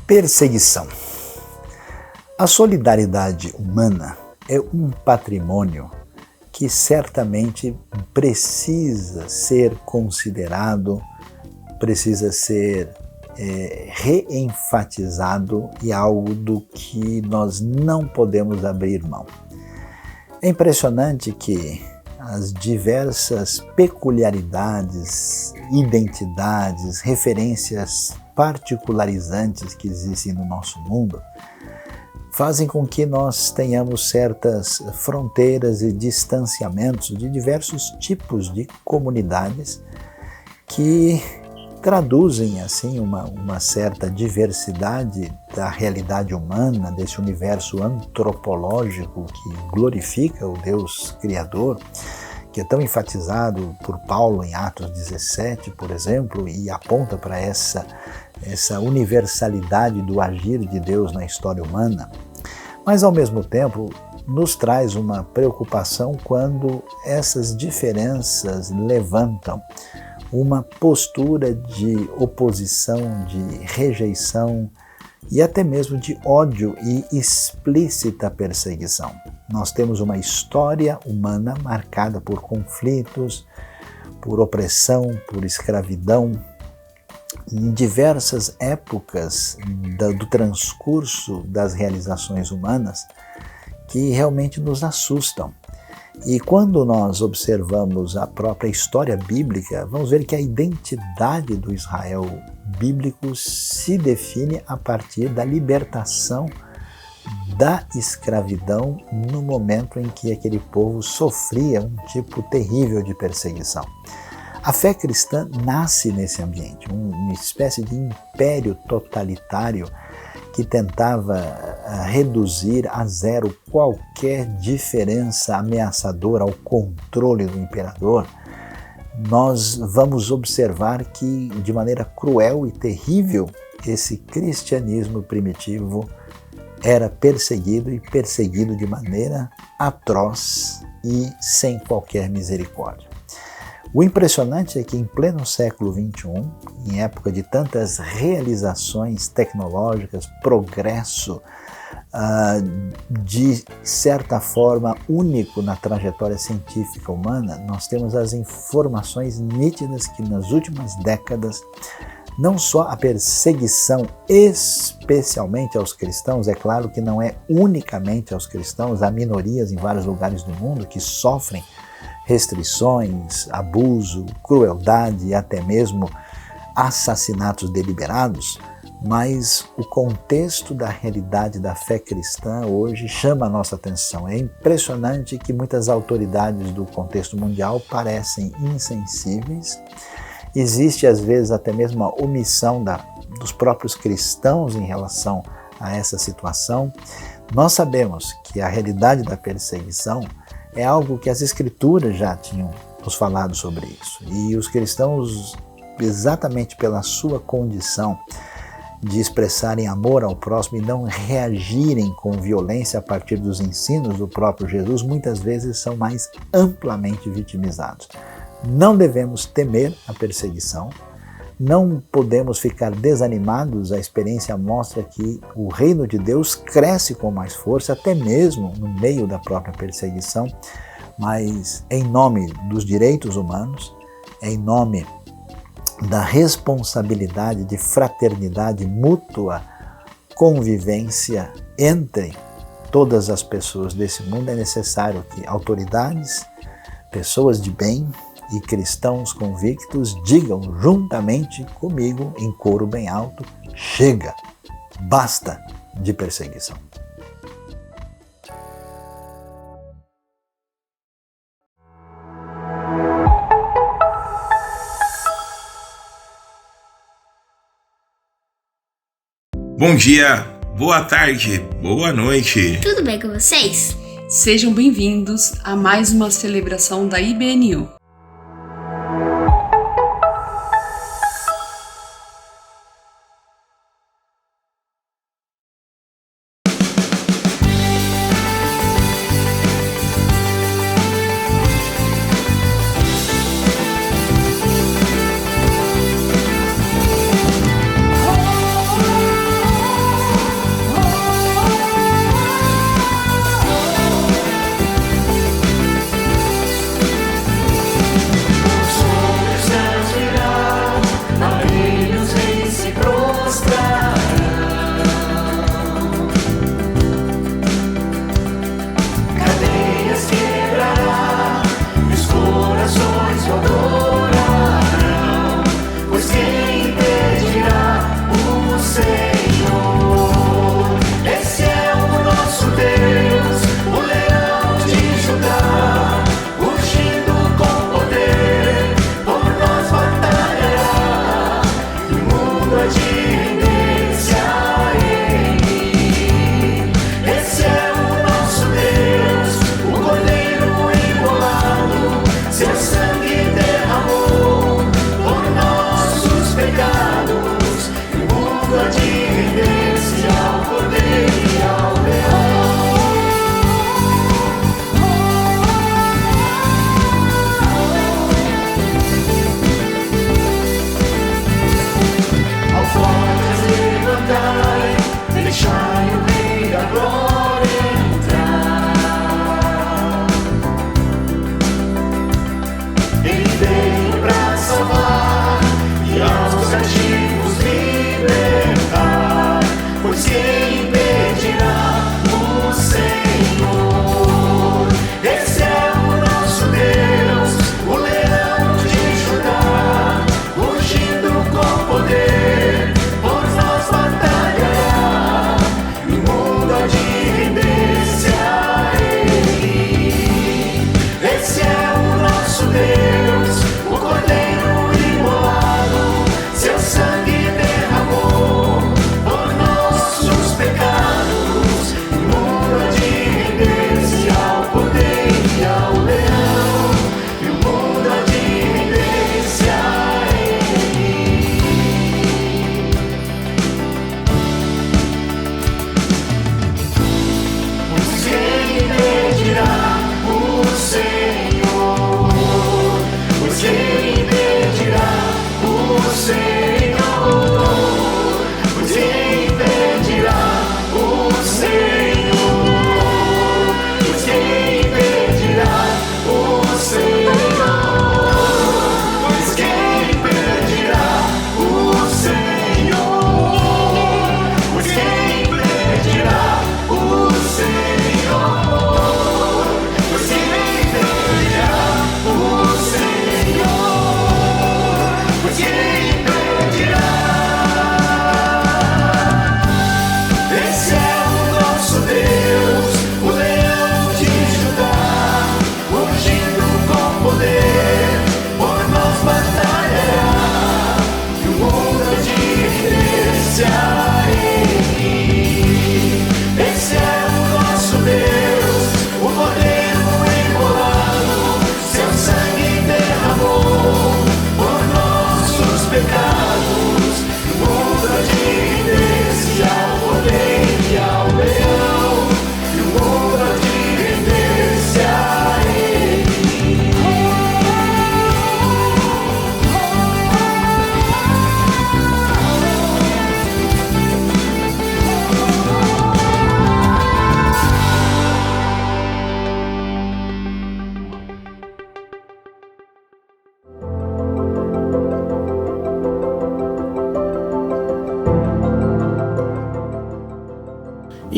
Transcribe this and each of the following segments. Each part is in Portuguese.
Perseguição. A solidariedade humana é um patrimônio que certamente precisa ser considerado, precisa ser reenfatizado e algo do que nós não podemos abrir mão. É impressionante que as diversas peculiaridades, identidades, referências particularizantes que existem no nosso mundo fazem com que nós tenhamos certas fronteiras e distanciamentos de diversos tipos de comunidades que traduzem assim uma certa diversidade da realidade humana, desse universo antropológico que glorifica o Deus Criador, que é tão enfatizado por Paulo em Atos 17, por exemplo, e aponta para essa universalidade do agir de Deus na história humana. Mas, ao mesmo tempo, nos traz uma preocupação quando essas diferenças levantam uma postura de oposição, de rejeição e até mesmo de ódio e explícita perseguição. Nós temos uma história humana marcada por conflitos, por opressão, por escravidão. Em diversas épocas do transcurso das realizações humanas que realmente nos assustam. E quando nós observamos a própria história bíblica, vamos ver que a identidade do Israel bíblico se define a partir da libertação da escravidão no momento em que aquele povo sofria um tipo terrível de perseguição. A fé cristã nasce nesse ambiente, uma espécie de império totalitário que tentava reduzir a zero qualquer diferença ameaçadora ao controle do imperador. Nós vamos observar que, de maneira cruel e terrível, esse cristianismo primitivo era perseguido e perseguido de maneira atroz e sem qualquer misericórdia. O impressionante é que em pleno século XXI, em época de tantas realizações tecnológicas, progresso, de certa forma único na trajetória científica humana, nós temos as informações nítidas que nas últimas décadas, não só a perseguição, especialmente aos cristãos, é claro que não é unicamente aos cristãos, há minorias em vários lugares do mundo que sofrem restrições, abuso, crueldade e até mesmo assassinatos deliberados, mas o contexto da realidade da fé cristã hoje chama a nossa atenção. É impressionante que muitas autoridades do contexto mundial parecem insensíveis. Existe às vezes até mesmo uma omissão dos próprios cristãos em relação a essa situação. Nós sabemos que a realidade da perseguição é algo que as Escrituras já tinham nos falado sobre isso. E os cristãos, exatamente pela sua condição de expressarem amor ao próximo e não reagirem com violência a partir dos ensinos do próprio Jesus, muitas vezes são mais amplamente vitimizados. Não devemos temer a perseguição, não podemos ficar desanimados. A experiência mostra que o reino de Deus cresce com mais força, até mesmo no meio da própria perseguição, mas em nome dos direitos humanos, em nome da responsabilidade de fraternidade mútua, convivência entre todas as pessoas desse mundo, é necessário que autoridades, pessoas de bem e cristãos convictos digam juntamente comigo em coro bem alto: chega, basta de perseguição. Bom dia, boa tarde, boa noite. Tudo bem com vocês? Sejam bem-vindos a mais uma celebração da IBNU.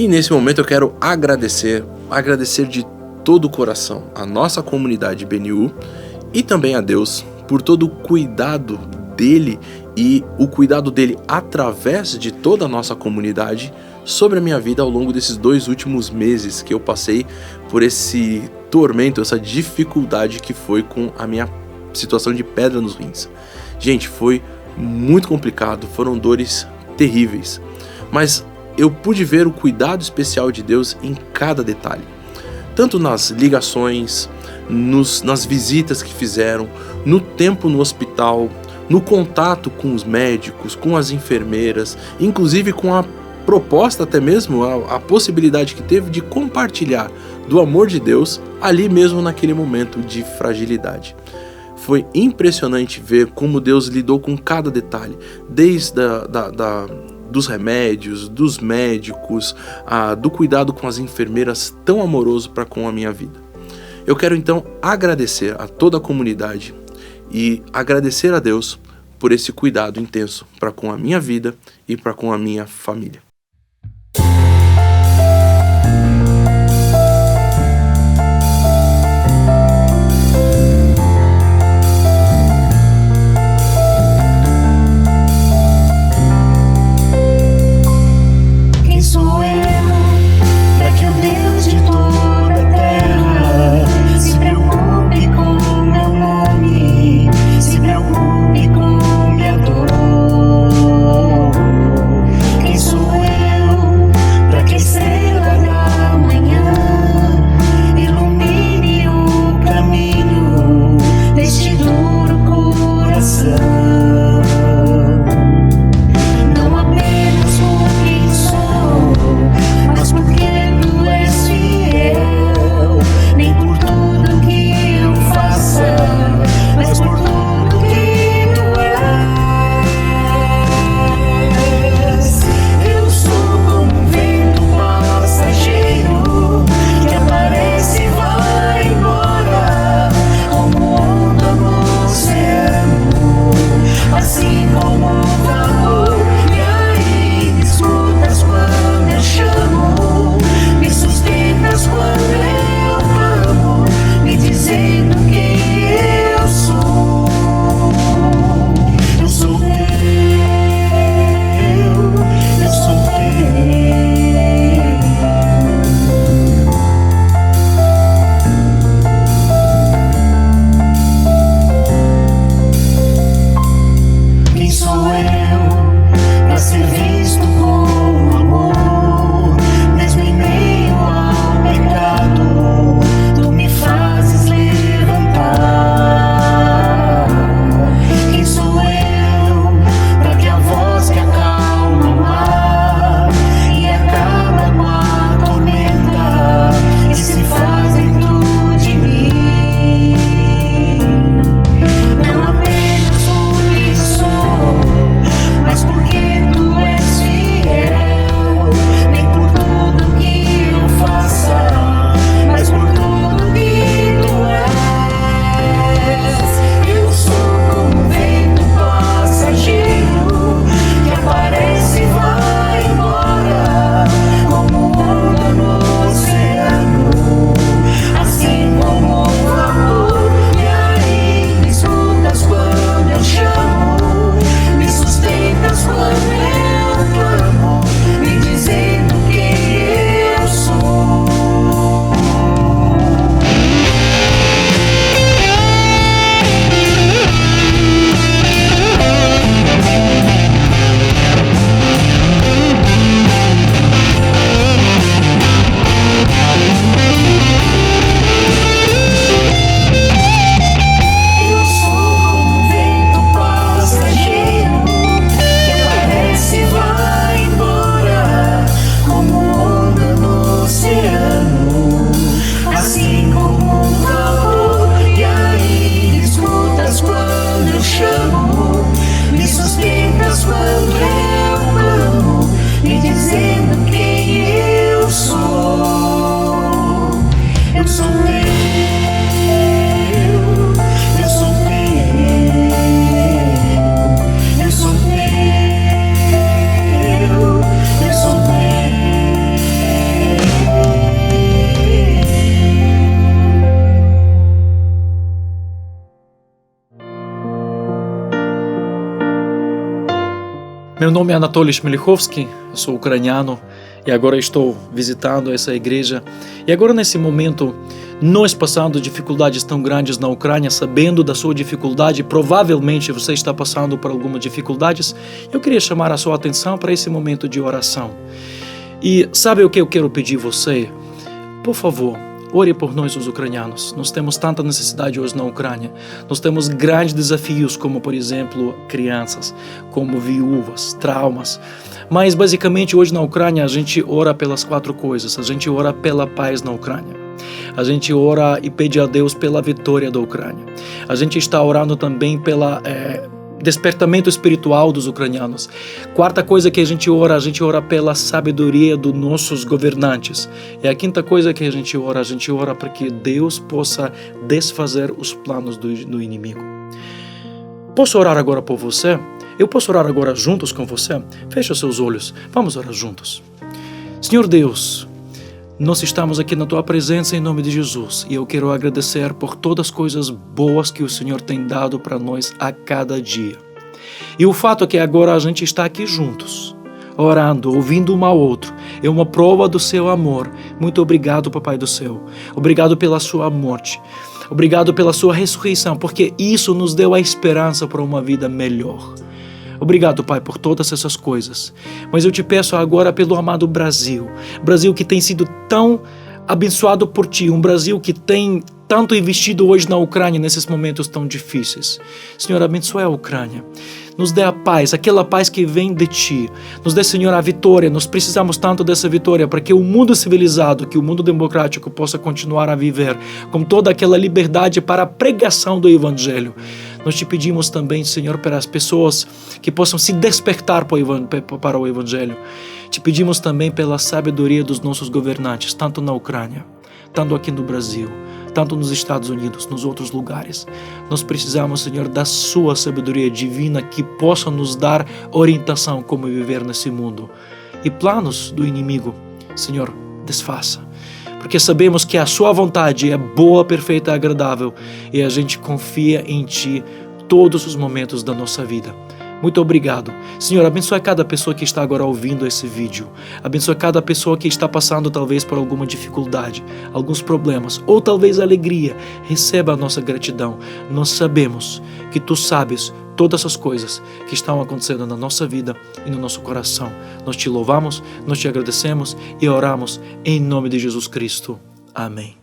E nesse momento eu quero agradecer de todo o coração a nossa comunidade IBNU e também a Deus por todo o cuidado dele e o cuidado dele através de toda a nossa comunidade sobre a minha vida ao longo desses 2 últimos meses que eu passei por esse tormento, essa dificuldade que foi com a minha situação de pedra nos rins. Gente, foi muito complicado, foram dores terríveis, mas eu pude ver o cuidado especial de Deus em cada detalhe, tanto nas ligações, nas visitas que fizeram, no tempo no hospital, no contato com os médicos, com as enfermeiras, inclusive com a proposta, até mesmo a possibilidade que teve de compartilhar do amor de Deus ali mesmo naquele momento de fragilidade. Foi impressionante ver como Deus lidou com cada detalhe, desde dos remédios, dos médicos, do cuidado com as enfermeiras, tão amoroso para com a minha vida. Eu quero então agradecer a toda a comunidade e agradecer a Deus por esse cuidado intenso para com a minha vida e para com a minha família. Meu nome é Anatoly Shmelichovsky, eu sou ucraniano e agora estou visitando essa igreja. E agora nesse momento, nós passando dificuldades tão grandes na Ucrânia, sabendo da sua dificuldade, provavelmente você está passando por algumas dificuldades, eu queria chamar a sua atenção para esse momento de oração. E sabe o que eu quero pedir a você? Por favor, ore por nós os ucranianos. Nós temos tanta necessidade hoje na Ucrânia. Nós temos grandes desafios, como por exemplo, crianças, como viúvas, traumas. Mas basicamente hoje na Ucrânia a gente ora pelas 4 coisas. A gente ora pela paz na Ucrânia. A gente ora e pede a Deus pela vitória da Ucrânia. A gente está orando também pela despertamento espiritual dos ucranianos. 4ª coisa que a gente ora pela sabedoria dos nossos governantes. E a 5ª coisa que a gente ora para que Deus possa desfazer os planos do inimigo. Posso orar agora por você? Eu posso orar agora juntos com você? Feche os seus olhos, vamos orar juntos. Senhor Deus, nós estamos aqui na Tua presença em nome de Jesus e eu quero agradecer por todas as coisas boas que o Senhor tem dado para nós a cada dia. E o fato é que agora a gente está aqui juntos, orando, ouvindo um ao outro, é uma prova do Seu amor. Muito obrigado, Papai do Céu. Obrigado pela Sua morte. Obrigado pela Sua ressurreição, porque isso nos deu a esperança para uma vida melhor. Obrigado, Pai, por todas essas coisas. Mas eu te peço agora pelo amado Brasil. Brasil que tem sido tão abençoado por Ti. Um Brasil que tem tanto investido hoje na Ucrânia nesses momentos tão difíceis. Senhor, abençoe a Ucrânia. Nos dê a paz, aquela paz que vem de Ti. Nos dê, Senhor, a vitória. Nós precisamos tanto dessa vitória para que o mundo civilizado, que o mundo democrático possa continuar a viver com toda aquela liberdade para a pregação do Evangelho. Nós te pedimos também, Senhor, para as pessoas que possam se despertar para o Evangelho. Te pedimos também pela sabedoria dos nossos governantes, tanto na Ucrânia, tanto aqui no Brasil, tanto nos Estados Unidos, nos outros lugares. Nós precisamos, Senhor, da Sua sabedoria divina que possa nos dar orientação como viver nesse mundo. E planos do inimigo, Senhor, desfaça. Porque sabemos que a Sua vontade é boa, perfeita e agradável e a gente confia em Ti todos os momentos da nossa vida. Muito obrigado. Senhor, abençoe cada pessoa que está agora ouvindo esse vídeo. Abençoe cada pessoa que está passando talvez por alguma dificuldade, alguns problemas ou talvez alegria. Receba a nossa gratidão. Nós sabemos que Tu sabes todas as coisas que estão acontecendo na nossa vida e no nosso coração. Nós Te louvamos, nós Te agradecemos e oramos em nome de Jesus Cristo. Amém.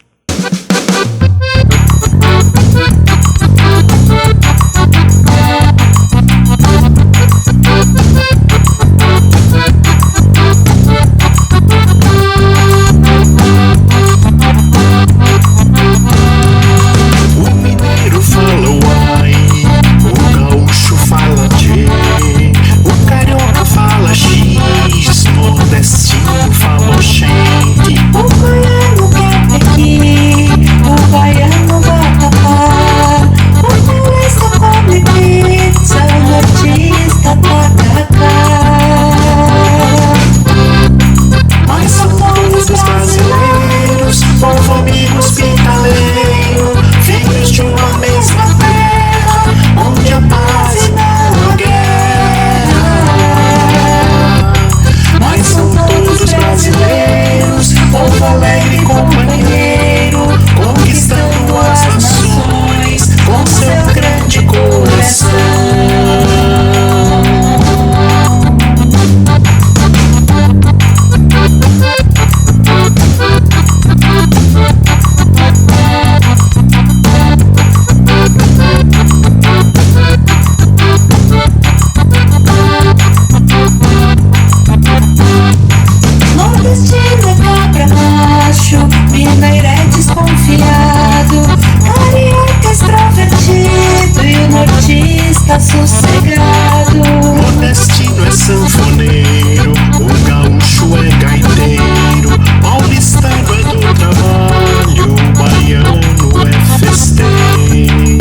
Sossegado. O destino é sanfoneiro, o gaúcho é gaiteiro, paulistano é do trabalho, o baiano é festeiro.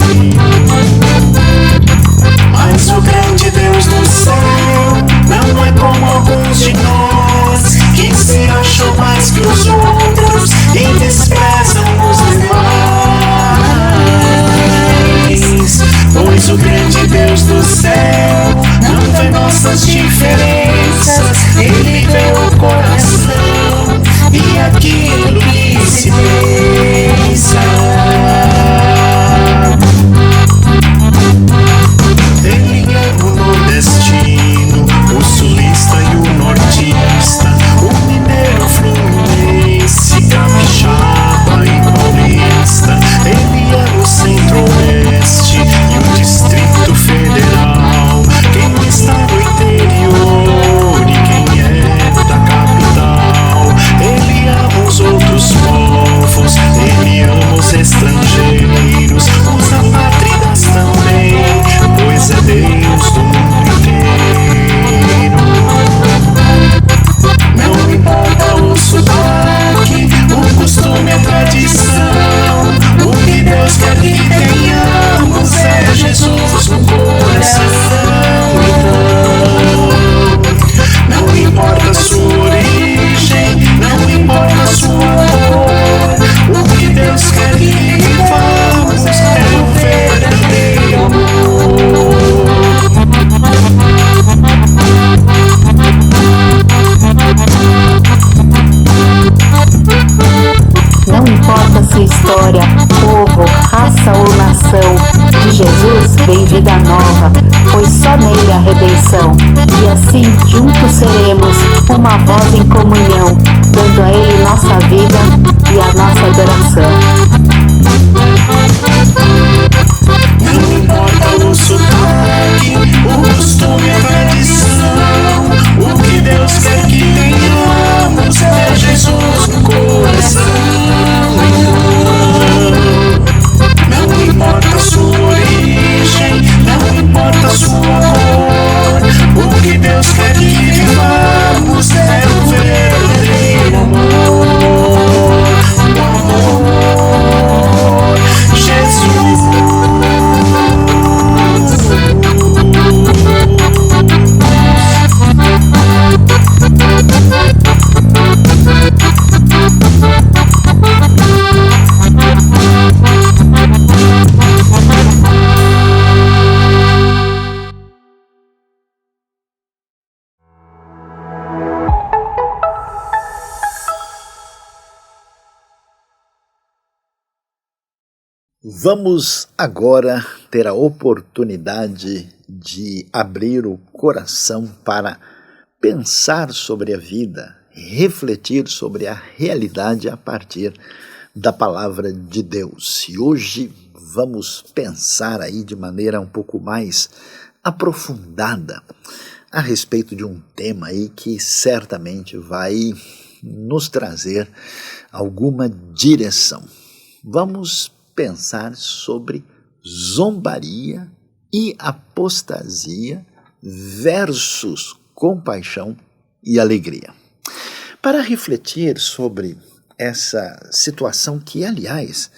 Mas o grande Deus do céu não é como alguns de nós, que se acham mais que os outros e desprezam os demais. Pois o grande Deus do céu não vê nossas diferenças, aquilo que se pensa. Ele é o nordestino, o sulista e o nortista, o mineiro fluminense, capixaba e paulista. Ele é o centro-oeste e o Distrito Federal. Quem está no interior e quem é da capital. Ele ama os outros povos, ele ama os estrangeiros, os apátridas também, pois é Deus do mundo inteiro. Não importa o sotaque, o costume, a tradição, o que Deus quer que tenhamos é Jesus no coração. Então, não importa a sua origem, não importa a sua cor, o que Deus quer que vivamos é o verdadeiro amor. Não importa sua história, povo, raça ou nação, de Jesus vem vida nova, pois só nele há redenção. E assim juntos seremos uma voz em comunhão, dando a ele nossa vida e a nossa adoração. Não importa o sotaque, o costume, a tradição, o que Deus quer que tenhamos é Jesus no coração. Não importa a sua origem, não importa a sua cor, o que Deus quer que vivamos é o verdadeiro amor. O amor, Jesus. Vamos agora ter a oportunidade de abrir o coração para pensar sobre a vida, refletir sobre a realidade a partir da palavra de Deus. E hoje vamos pensar aí de maneira um pouco mais aprofundada a respeito de um tema aí que certamente vai nos trazer alguma direção. Vamos pensar sobre zombaria e apostasia versus compaixão e alegria. Para refletir sobre essa situação que, aliás,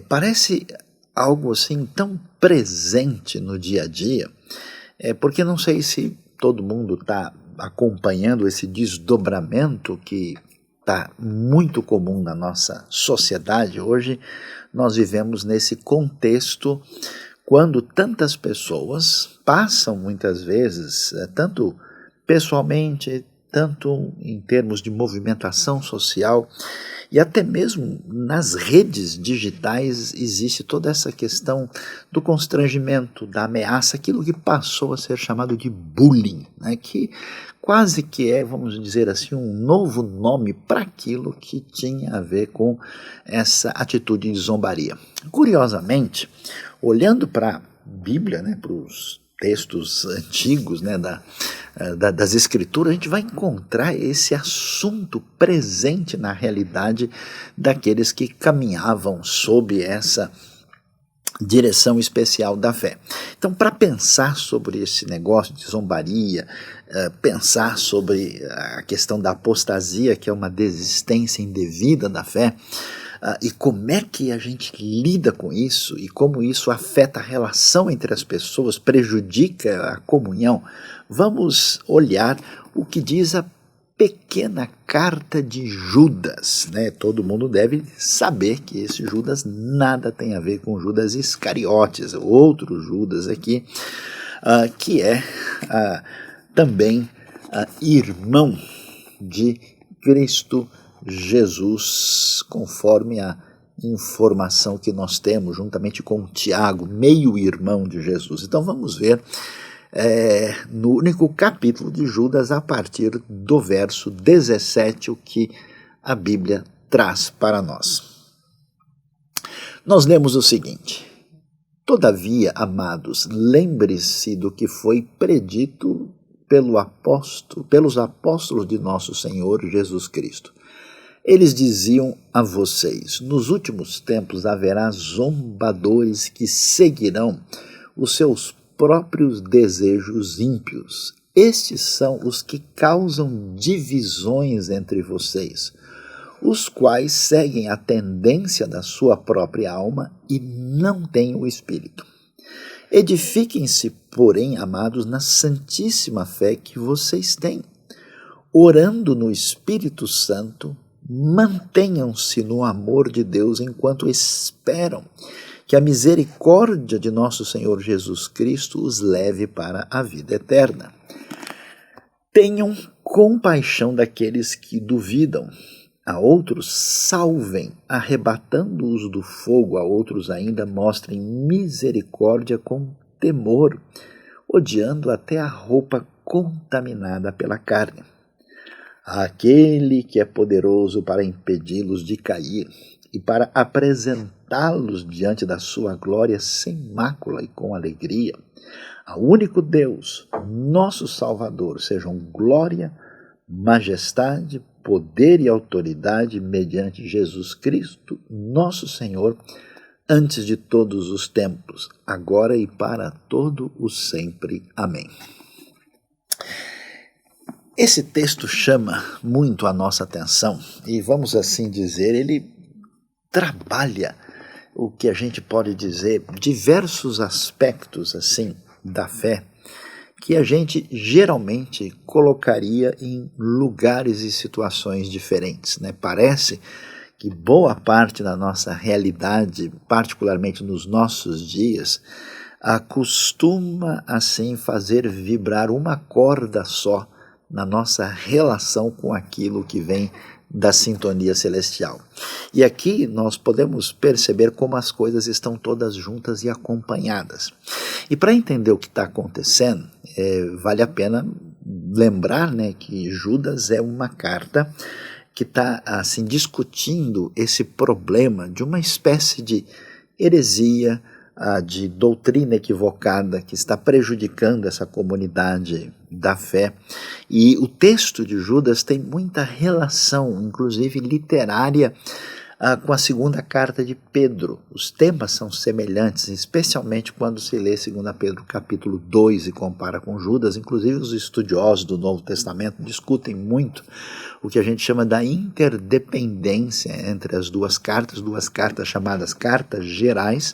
parece algo assim tão presente no dia a dia, porque não sei se todo mundo está acompanhando esse desdobramento que está muito comum na nossa sociedade hoje. Nós vivemos nesse contexto quando tantas pessoas passam muitas vezes, tanto pessoalmente, tanto em termos de movimentação social, e até mesmo nas redes digitais existe toda essa questão do constrangimento, da ameaça, aquilo que passou a ser chamado de bullying, né? Que quase que é, vamos dizer assim, um novo nome para aquilo que tinha a ver com essa atitude de zombaria. Curiosamente, olhando para a Bíblia, né, para os textos antigos, né, das Escrituras, a gente vai encontrar esse assunto presente na realidade daqueles que caminhavam sob essa direção especial da fé. Então, para pensar sobre esse negócio de zombaria, pensar sobre a questão da apostasia, que é uma desistência indevida da fé, e como é que a gente lida com isso e como isso afeta a relação entre as pessoas, prejudica a comunhão, vamos olhar o que diz a pequena carta de Judas, né? Todo mundo deve saber que esse Judas nada tem a ver com Judas Iscariotes, outro Judas aqui, que é também irmão de Cristo Jesus, conforme a informação que nós temos, juntamente com Tiago, meio-irmão de Jesus. Então vamos ver no único capítulo de Judas, a partir do verso 17, o que a Bíblia traz para nós. Nós lemos o seguinte: todavia, amados, lembre-se do que foi predito pelos apóstolos de nosso Senhor Jesus Cristo. Eles diziam a vocês: nos últimos tempos haverá zombadores que seguirão os seus próprios desejos ímpios. Estes são os que causam divisões entre vocês, os quais seguem a tendência da sua própria alma e não têm o Espírito. Edifiquem-se, porém, amados, na santíssima fé que vocês têm, orando no Espírito Santo. Mantenham-se no amor de Deus enquanto esperam que a misericórdia de nosso Senhor Jesus Cristo os leve para a vida eterna. Tenham compaixão daqueles que duvidam. A outros salvem, arrebatando-os do fogo. A outros ainda mostrem misericórdia com temor, odiando até a roupa contaminada pela carne. Aquele que é poderoso para impedi-los de cair e para apresentá-los diante da sua glória sem mácula e com alegria. Ao único Deus, nosso Salvador, sejam glória, majestade, poder e autoridade mediante Jesus Cristo, nosso Senhor, antes de todos os tempos, agora e para todo o sempre. Amém. Esse texto chama muito a nossa atenção e, vamos assim dizer, ele trabalha o que a gente pode dizer, diversos aspectos assim da fé, que a gente geralmente colocaria em lugares e situações diferentes, né? Parece que boa parte da nossa realidade, particularmente nos nossos dias, acostuma assim fazer vibrar uma corda só na nossa relação com aquilo que vem da sintonia celestial. E aqui nós podemos perceber como as coisas estão todas juntas e acompanhadas. E para entender o que está acontecendo, vale a pena lembrar, né, que Judas é uma carta que está assim discutindo esse problema de uma espécie de heresia, de doutrina equivocada que está prejudicando essa comunidade da fé. E o texto de Judas tem muita relação, inclusive literária, com a segunda carta de Pedro. Os temas são semelhantes, especialmente quando se lê 2 Pedro capítulo 2 e compara com Judas. Inclusive os estudiosos do Novo Testamento discutem muito o que a gente chama da interdependência entre as duas cartas chamadas cartas gerais,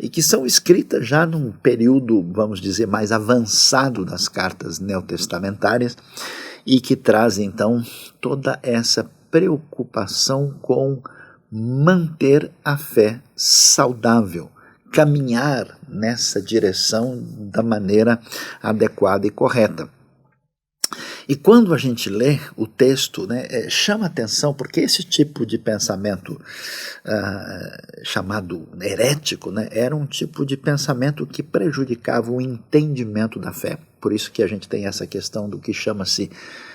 e que são escritas já num período, vamos dizer, mais avançado das cartas neotestamentárias, e que trazem então toda essa preocupação com manter a fé saudável, caminhar nessa direção da maneira adequada e correta. E quando a gente lê o texto, né, chama atenção, porque esse tipo de pensamento chamado herético, né, era um tipo de pensamento que prejudicava o entendimento da fé. Por isso que a gente tem essa questão do que chama-se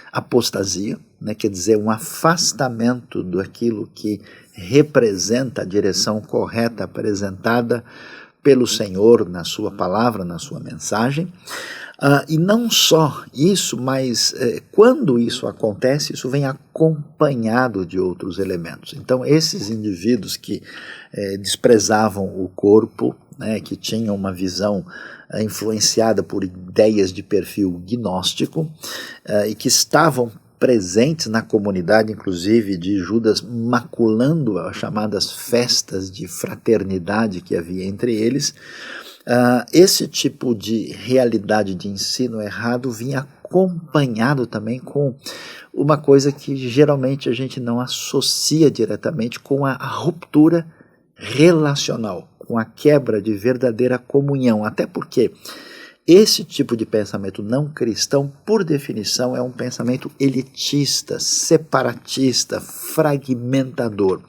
apostasia, né, quer dizer, um afastamento daquilo que representa a direção correta apresentada pelo Senhor na sua palavra, na sua mensagem. E não só isso, mas quando isso acontece, isso vem acompanhado de outros elementos. Então, esses indivíduos que desprezavam o corpo, né, que tinham uma visão influenciada por ideias de perfil gnóstico, e que estavam presentes na comunidade, inclusive de Judas, maculando as chamadas festas de fraternidade que havia entre eles. Esse tipo de realidade de ensino errado vinha acompanhado também com uma coisa que geralmente a gente não associa diretamente com a ruptura relacional, com a quebra de verdadeira comunhão, até porque Esse tipo de pensamento não cristão, por definição, é um pensamento elitista, separatista, fragmentador.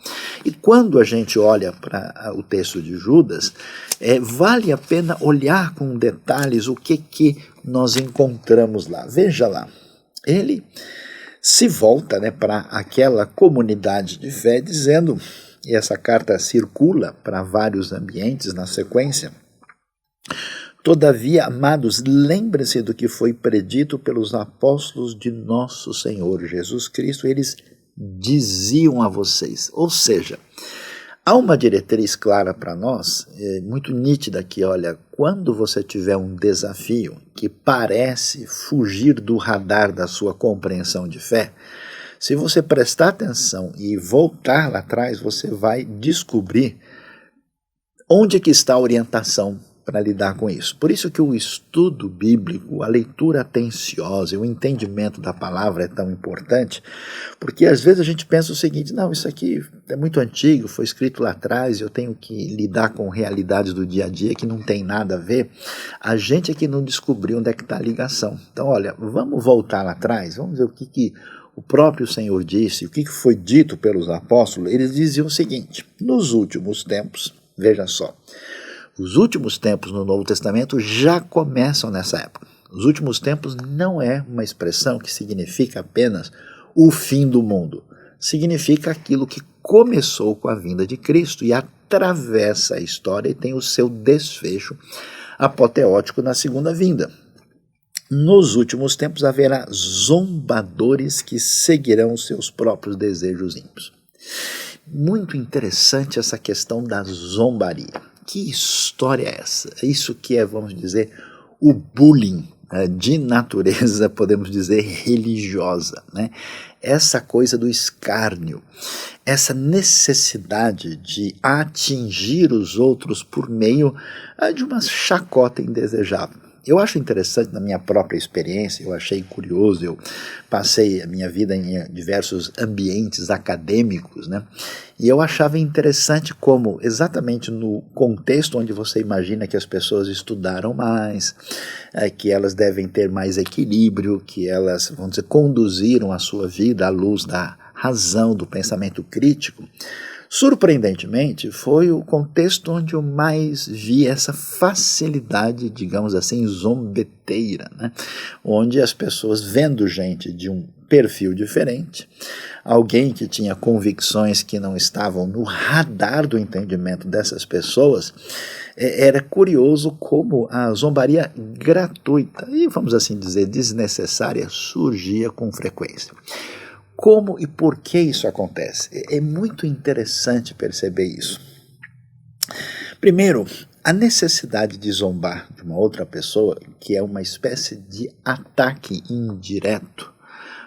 E quando a gente olha para o texto de Judas, vale a pena olhar com detalhes o que nós encontramos lá. Veja lá, ele se volta, para aquela comunidade de fé dizendo, e essa carta circula para vários ambientes na sequência: todavia, amados, lembrem-se do que foi predito pelos apóstolos de nosso Senhor Jesus Cristo, eles diziam a vocês. Ou seja, há uma diretriz clara para nós, muito nítida aqui, olha, quando você tiver um desafio que parece fugir do radar da sua compreensão de fé, se você prestar atenção e voltar lá atrás, você vai descobrir onde que está a orientação para lidar com isso. Por isso que o estudo bíblico, a leitura atenciosa e o entendimento da palavra é tão importante, porque às vezes a gente pensa o seguinte: não, isso aqui é muito antigo, foi escrito lá atrás, eu tenho que lidar com realidades do dia a dia que não tem nada a ver. A gente é que não descobriu onde é que está a ligação. Então, olha, vamos voltar lá atrás, vamos ver o que o próprio Senhor disse, o que foi dito pelos apóstolos. Eles diziam o seguinte: nos últimos tempos, veja só, os últimos tempos no Novo Testamento já começam nessa época. Os últimos tempos não é uma expressão que significa apenas o fim do mundo. Significa aquilo que começou com a vinda de Cristo e atravessa a história e tem o seu desfecho apoteótico na segunda vinda. Nos últimos tempos haverá zombadores que seguirão os seus próprios desejos ímpios. Muito interessante essa questão da zombaria. Que história é essa? Isso que é, vamos dizer, o bullying de natureza, podemos dizer, religiosa, Essa coisa do escárnio, essa necessidade de atingir os outros por meio de uma chacota indesejável. Eu acho interessante, na minha própria experiência, eu achei curioso, eu passei a minha vida em diversos ambientes acadêmicos, e eu achava interessante como, exatamente no contexto onde você imagina que as pessoas estudaram mais, que elas devem ter mais equilíbrio, que elas, vamos dizer, conduziram a sua vida à luz da razão, do pensamento crítico, surpreendentemente, foi o contexto onde eu mais vi essa facilidade, digamos assim, zombeteira, onde as pessoas, vendo gente de um perfil diferente, alguém que tinha convicções que não estavam no radar do entendimento dessas pessoas, era curioso como a zombaria gratuita e, vamos assim dizer, desnecessária surgia com frequência. Como e por que isso acontece? É muito interessante perceber isso. Primeiro, a necessidade de zombar de uma outra pessoa, que é uma espécie de ataque indireto,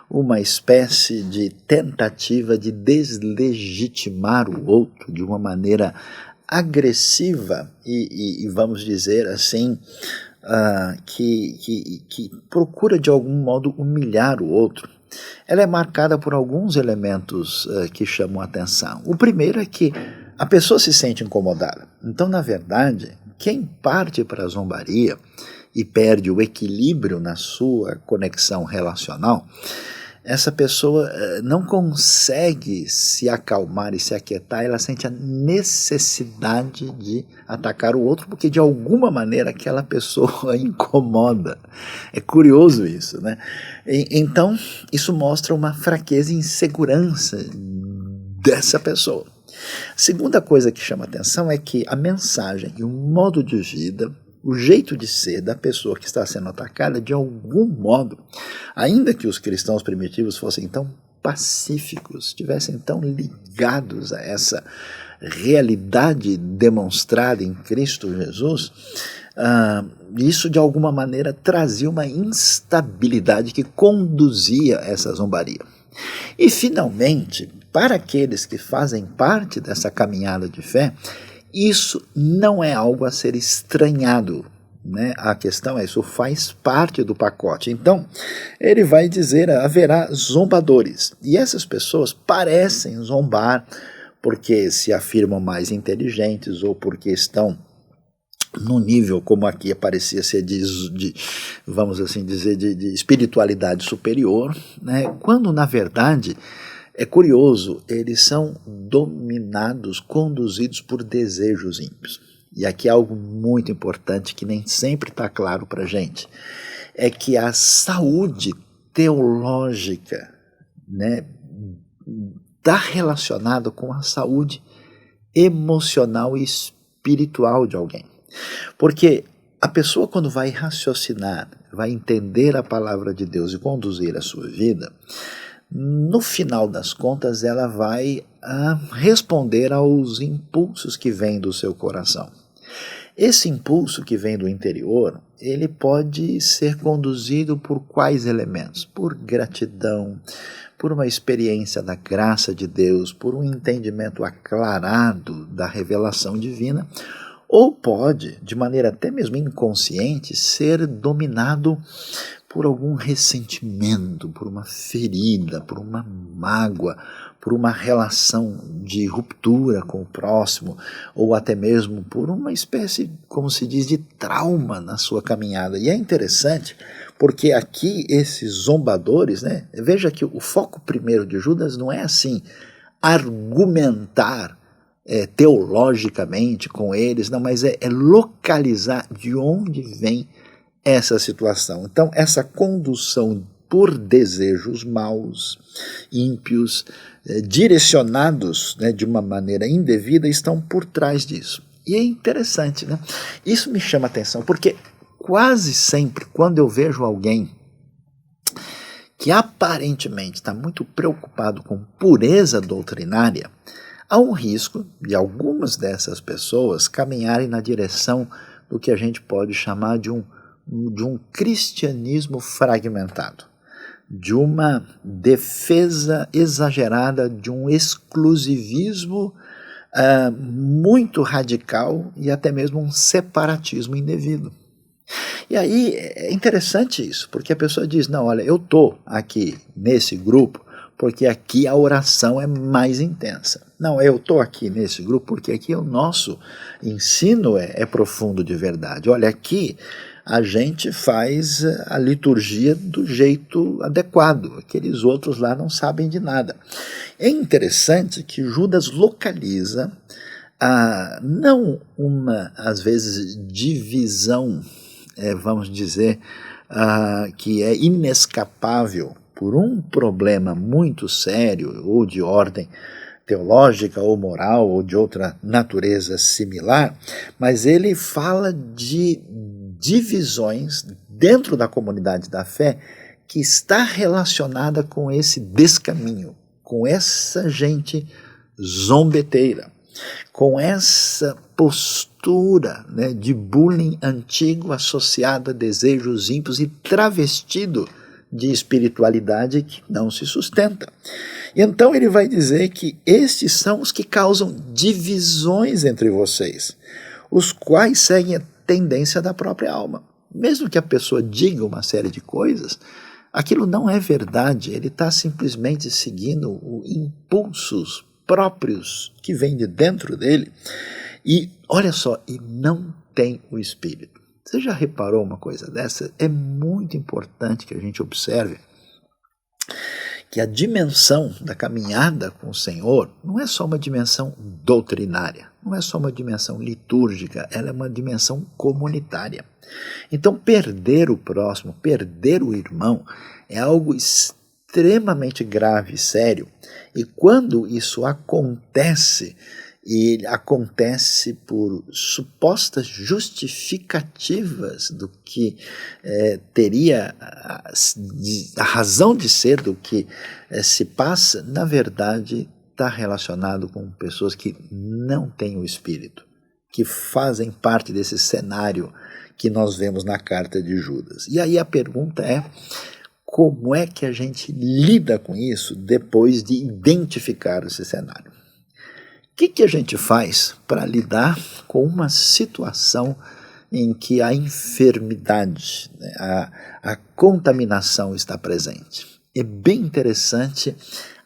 uma espécie de tentativa de deslegitimar o outro de uma maneira agressiva e vamos dizer assim, que procura de algum modo humilhar o outro. Ela é marcada por alguns elementos que chamam a atenção. O primeiro é que a pessoa se sente incomodada. Então, na verdade, quem parte para a zombaria e perde o equilíbrio na sua conexão relacional, essa pessoa não consegue se acalmar e se aquietar, ela sente a necessidade de atacar o outro, porque de alguma maneira aquela pessoa incomoda. É curioso isso, Então, isso mostra uma fraqueza e insegurança dessa pessoa. A segunda coisa que chama atenção é que a mensagem e o modo de vida, o jeito de ser da pessoa que está sendo atacada, de algum modo, ainda que os cristãos primitivos fossem tão pacíficos, estivessem tão ligados a essa realidade demonstrada em Cristo Jesus, isso de alguma maneira trazia uma instabilidade que conduzia a essa zombaria. E finalmente, para aqueles que fazem parte dessa caminhada de fé, isso não é algo a ser estranhado, A questão é, isso faz parte do pacote. Então, ele vai dizer, haverá zombadores. E essas pessoas parecem zombar porque se afirmam mais inteligentes ou porque estão num nível como aqui parecia ser vamos assim dizer, de espiritualidade superior, né? Quando na verdade, é curioso, eles são dominados, conduzidos por desejos ímpios. E aqui é algo muito importante que nem sempre está claro para a gente, é que a saúde teológica, né, está relacionada com a saúde emocional e espiritual de alguém. Porque a pessoa, quando vai raciocinar, vai entender a palavra de Deus e conduzir a sua vida, no final das contas ela vai responder aos impulsos que vêm do seu coração. Esse impulso que vem do interior, ele pode ser conduzido por quais elementos? Por gratidão, por uma experiência da graça de Deus, por um entendimento aclarado da revelação divina, ou pode, de maneira até mesmo inconsciente, ser dominado por algum ressentimento, por uma ferida, por uma mágoa, por uma relação de ruptura com o próximo, ou até mesmo por uma espécie, como se diz, de trauma na sua caminhada. E é interessante, porque aqui esses zombadores, né, veja que o foco primeiro de Judas não é assim, argumentar teologicamente com eles, não, mas é localizar de onde vem essa situação. Então, essa condução por desejos maus, ímpios, direcionados, né, de uma maneira indevida, estão por trás disso. E é interessante, né? Isso me chama a atenção, porque quase sempre, quando eu vejo alguém que aparentemente está muito preocupado com pureza doutrinária, há um risco de algumas dessas pessoas caminharem na direção do que a gente pode chamar de um cristianismo fragmentado, de uma defesa exagerada, de um exclusivismo muito radical e até mesmo um separatismo indevido. E aí é interessante isso, porque a pessoa diz, não, olha, eu estou aqui nesse grupo porque aqui a oração é mais intensa. Não, eu estou aqui nesse grupo porque aqui o nosso ensino é profundo de verdade. Olha, aqui a gente faz a liturgia do jeito adequado, aqueles outros lá não sabem de nada. É interessante que Judas localiza não uma, às vezes, divisão, vamos dizer, que é inescapável por um problema muito sério, ou de ordem teológica, ou moral, ou de outra natureza similar, mas ele fala de divisões dentro da comunidade da fé que está relacionada com esse descaminho, com essa gente zombeteira, com essa postura, né, de bullying antigo associado a desejos ímpios e travestido de espiritualidade que não se sustenta. Então ele vai dizer que estes são os que causam divisões entre vocês, os quais seguem a tendência da própria alma. Mesmo que a pessoa diga uma série de coisas, aquilo não é verdade, ele está simplesmente seguindo impulsos próprios que vêm de dentro dele e, olha só, e não tem o Espírito. Você já reparou uma coisa dessa? É muito importante que a gente observe que a dimensão da caminhada com o Senhor não é só uma dimensão doutrinária, não é só uma dimensão litúrgica, ela é uma dimensão comunitária. Então, perder o próximo, perder o irmão, é algo extremamente grave e sério. E quando isso acontece, e acontece por supostas justificativas do que teria a razão de ser do que se passa, na verdade está relacionado com pessoas que não têm o Espírito, que fazem parte desse cenário que nós vemos na carta de Judas. E aí a pergunta é, como é que a gente lida com isso depois de identificar esse cenário? O que a gente faz para lidar com uma situação em que a enfermidade, a contaminação está presente? É bem interessante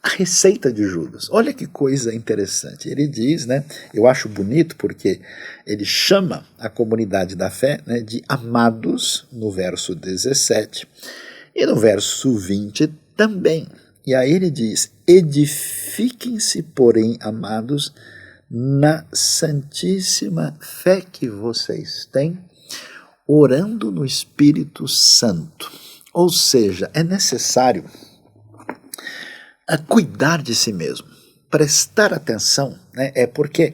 a receita de Judas. Olha que coisa interessante. Ele diz, né, eu acho bonito porque ele chama a comunidade da fé, né, de amados, no verso 17, e no verso 20 também. E aí ele diz, edifiquem-se, porém, amados, na santíssima fé que vocês têm, orando no Espírito Santo. Ou seja, é necessário cuidar de si mesmo, prestar atenção, né? É porque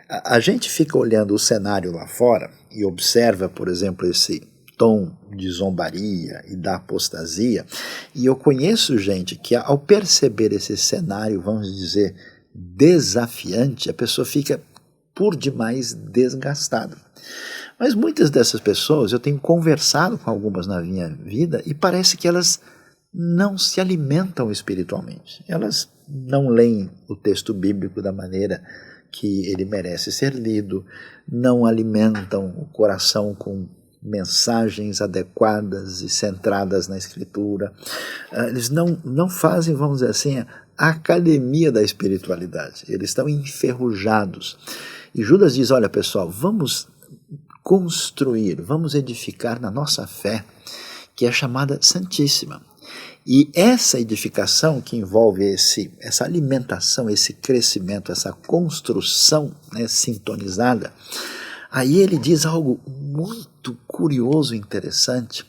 a gente fica olhando o cenário lá fora e observa, por exemplo, esse tom de zombaria e da apostasia, e eu conheço gente que ao perceber esse cenário, vamos dizer, desafiante, a pessoa fica por demais desgastada. Mas muitas dessas pessoas, eu tenho conversado com algumas na minha vida e parece que elas não se alimentam espiritualmente. Elas não leem o texto bíblico da maneira que ele merece ser lido, não alimentam o coração com mensagens adequadas e centradas na Escritura. Eles não fazem, vamos dizer assim, a academia da espiritualidade. Eles estão enferrujados. E Judas diz, olha pessoal, vamos construir, vamos edificar na nossa fé, que é chamada Santíssima. E essa edificação que envolve essa alimentação, esse crescimento, essa construção, né, sintonizada, aí ele diz algo muito curioso e interessante,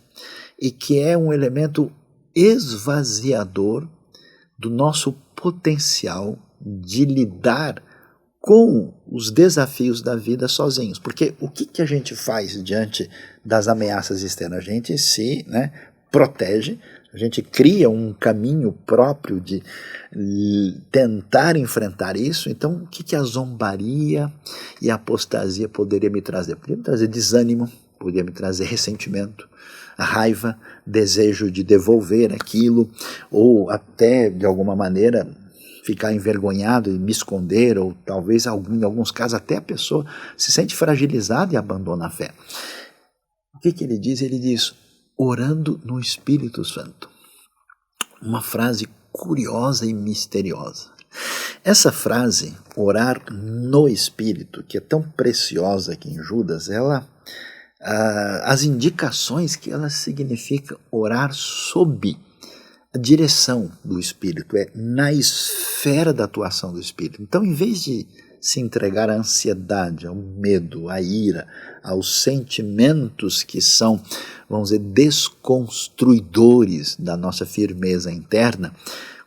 e que é um elemento esvaziador do nosso potencial de lidar com os desafios da vida sozinhos. Porque o que a gente faz diante das ameaças externas? A gente se protege, a gente cria um caminho próprio de tentar enfrentar isso. Então, o que a zombaria e a apostasia poderia me trazer? Poderia me trazer desânimo, poderia me trazer ressentimento, raiva, desejo de devolver aquilo, ou até, de alguma maneira, ficar envergonhado e me esconder, ou talvez em alguns casos até a pessoa se sente fragilizada e abandona a fé. O que ele diz? Ele diz, orando no Espírito Santo. Uma frase curiosa e misteriosa. Essa frase, orar no Espírito, que é tão preciosa aqui em Judas, as indicações que ela significa orar sob a direção do Espírito, na esfera da atuação do Espírito. Então, em vez de se entregar à ansiedade, ao medo, à ira, aos sentimentos que são, vamos dizer, desconstruidores da nossa firmeza interna,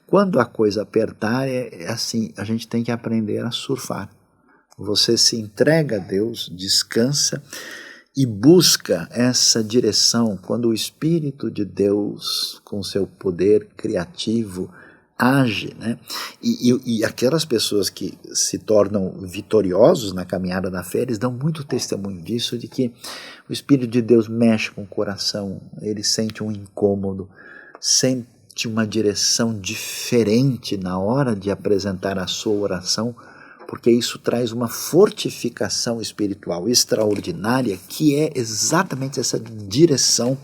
quando a coisa apertar, é assim, a gente tem que aprender a surfar. Você se entrega a Deus, descansa e busca essa direção quando o Espírito de Deus, com seu poder criativo, age, né? E aquelas pessoas que se tornam vitoriosos na caminhada da fé, eles dão muito testemunho disso, de que o Espírito de Deus mexe com o coração, ele sente um incômodo, sente uma direção diferente na hora de apresentar a sua oração, porque isso traz uma fortificação espiritual extraordinária, que é exatamente essa direção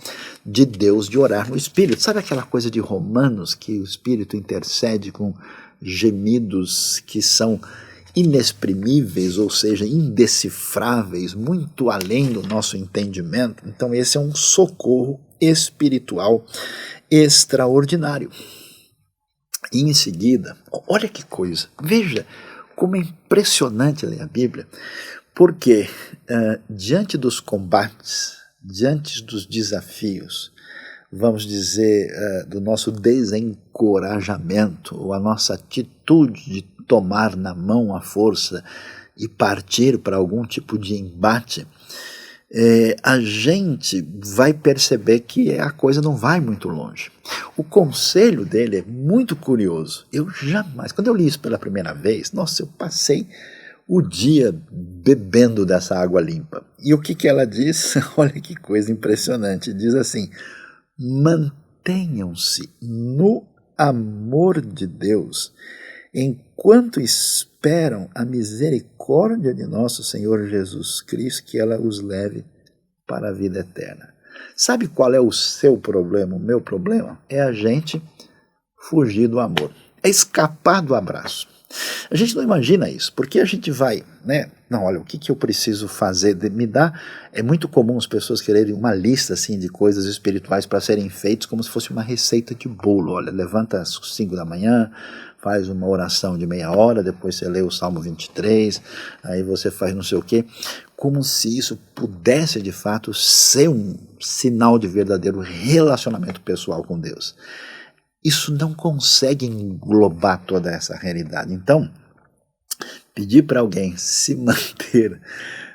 de Deus de orar no Espírito. Sabe aquela coisa de Romanos, que o Espírito intercede com gemidos que são inexprimíveis, ou seja, indecifráveis, muito além do nosso entendimento? Então esse é um socorro espiritual extraordinário. E em seguida, olha que coisa, veja como é impressionante ler a Bíblia, porque diante dos combates, diante dos desafios, vamos dizer, do nosso desencorajamento, ou a nossa atitude de tomar na mão a força e partir para algum tipo de embate, a gente vai perceber que a coisa não vai muito longe. O conselho dele é muito curioso. Quando eu li isso pela primeira vez, nossa, eu passei o dia bebendo dessa água limpa. E o que ela diz? Olha que coisa impressionante. Diz assim, mantenham-se no amor de Deus, enquanto esperam a misericórdia de nosso Senhor Jesus Cristo, que ela os leve para a vida eterna. Sabe qual é o seu problema? O meu problema é a gente fugir do amor. escapar do abraço. A gente não imagina isso, porque a gente vai, né? Não, olha, o que eu preciso fazer? Me dá. É muito comum as pessoas quererem uma lista assim de coisas espirituais para serem feitas como se fosse uma receita de bolo. Olha, levanta às 5 da manhã, faz uma oração de meia hora, depois você lê o Salmo 23, aí você faz não sei o quê, como se isso pudesse de fato ser um sinal de verdadeiro relacionamento pessoal com Deus. Isso não consegue englobar toda essa realidade. Então, pedir para alguém se manter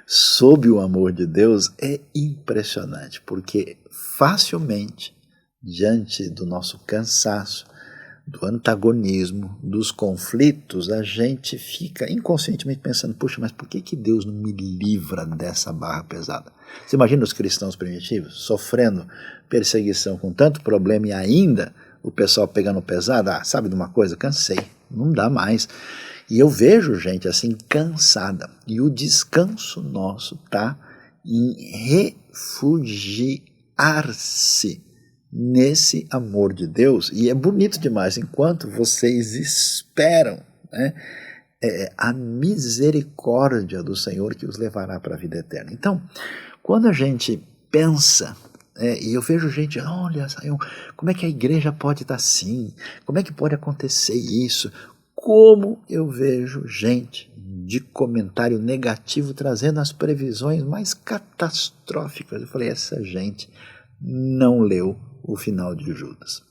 sob o amor de Deus é impressionante, porque facilmente, diante do nosso cansaço, do antagonismo, dos conflitos, a gente fica inconscientemente pensando, puxa, mas por que Deus não me livra dessa barra pesada? Você imagina os cristãos primitivos sofrendo perseguição com tanto problema e ainda o pessoal pegando pesado? Ah, sabe de uma coisa? Cansei, não dá mais. E eu vejo gente assim cansada. E o descanso nosso está em refugiar-se nesse amor de Deus. E é bonito demais, enquanto vocês esperam, né, a misericórdia do Senhor que os levará para a vida eterna. Então, quando a gente pensa, e eu vejo gente, olha, como é que a igreja pode estar assim? Como é que pode acontecer isso? Como eu vejo gente de comentário negativo trazendo as previsões mais catastróficas. Eu falei, essa gente não leu o final de Judas.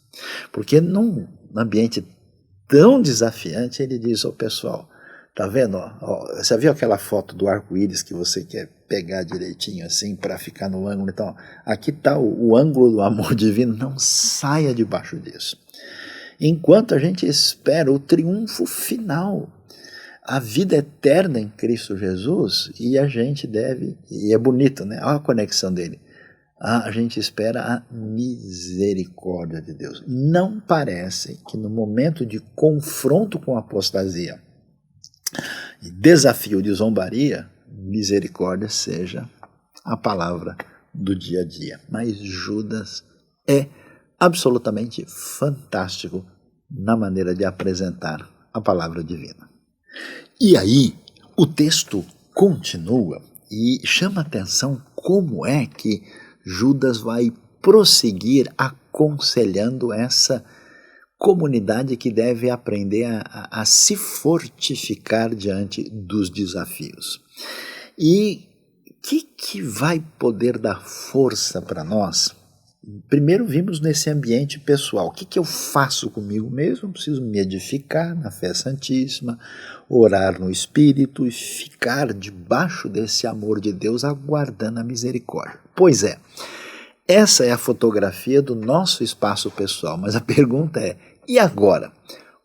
Porque num ambiente tão desafiante, ele diz ao pessoal, tá vendo? Ó, você viu aquela foto do arco-íris que você quer pegar direitinho assim para ficar no ângulo? Então, aqui está o ângulo do amor divino, não saia debaixo disso. Enquanto a gente espera o triunfo final, a vida eterna em Cristo Jesus, e a gente deve, e é bonito, né? Olha a conexão dele. A gente espera a misericórdia de Deus. Não parece que no momento de confronto com a apostasia, desafio de zombaria, misericórdia seja a palavra do dia a dia. Mas Judas é absolutamente fantástico na maneira de apresentar a palavra divina. E aí, o texto continua e chama atenção como é que Judas vai prosseguir aconselhando essa comunidade que deve aprender a se fortificar diante dos desafios. E o que vai poder dar força para nós? Primeiro vimos nesse ambiente pessoal. O que eu faço comigo mesmo? Eu preciso me edificar na fé santíssima, orar no Espírito e ficar debaixo desse amor de Deus, aguardando a misericórdia. Pois é, essa é a fotografia do nosso espaço pessoal, mas a pergunta é, e agora?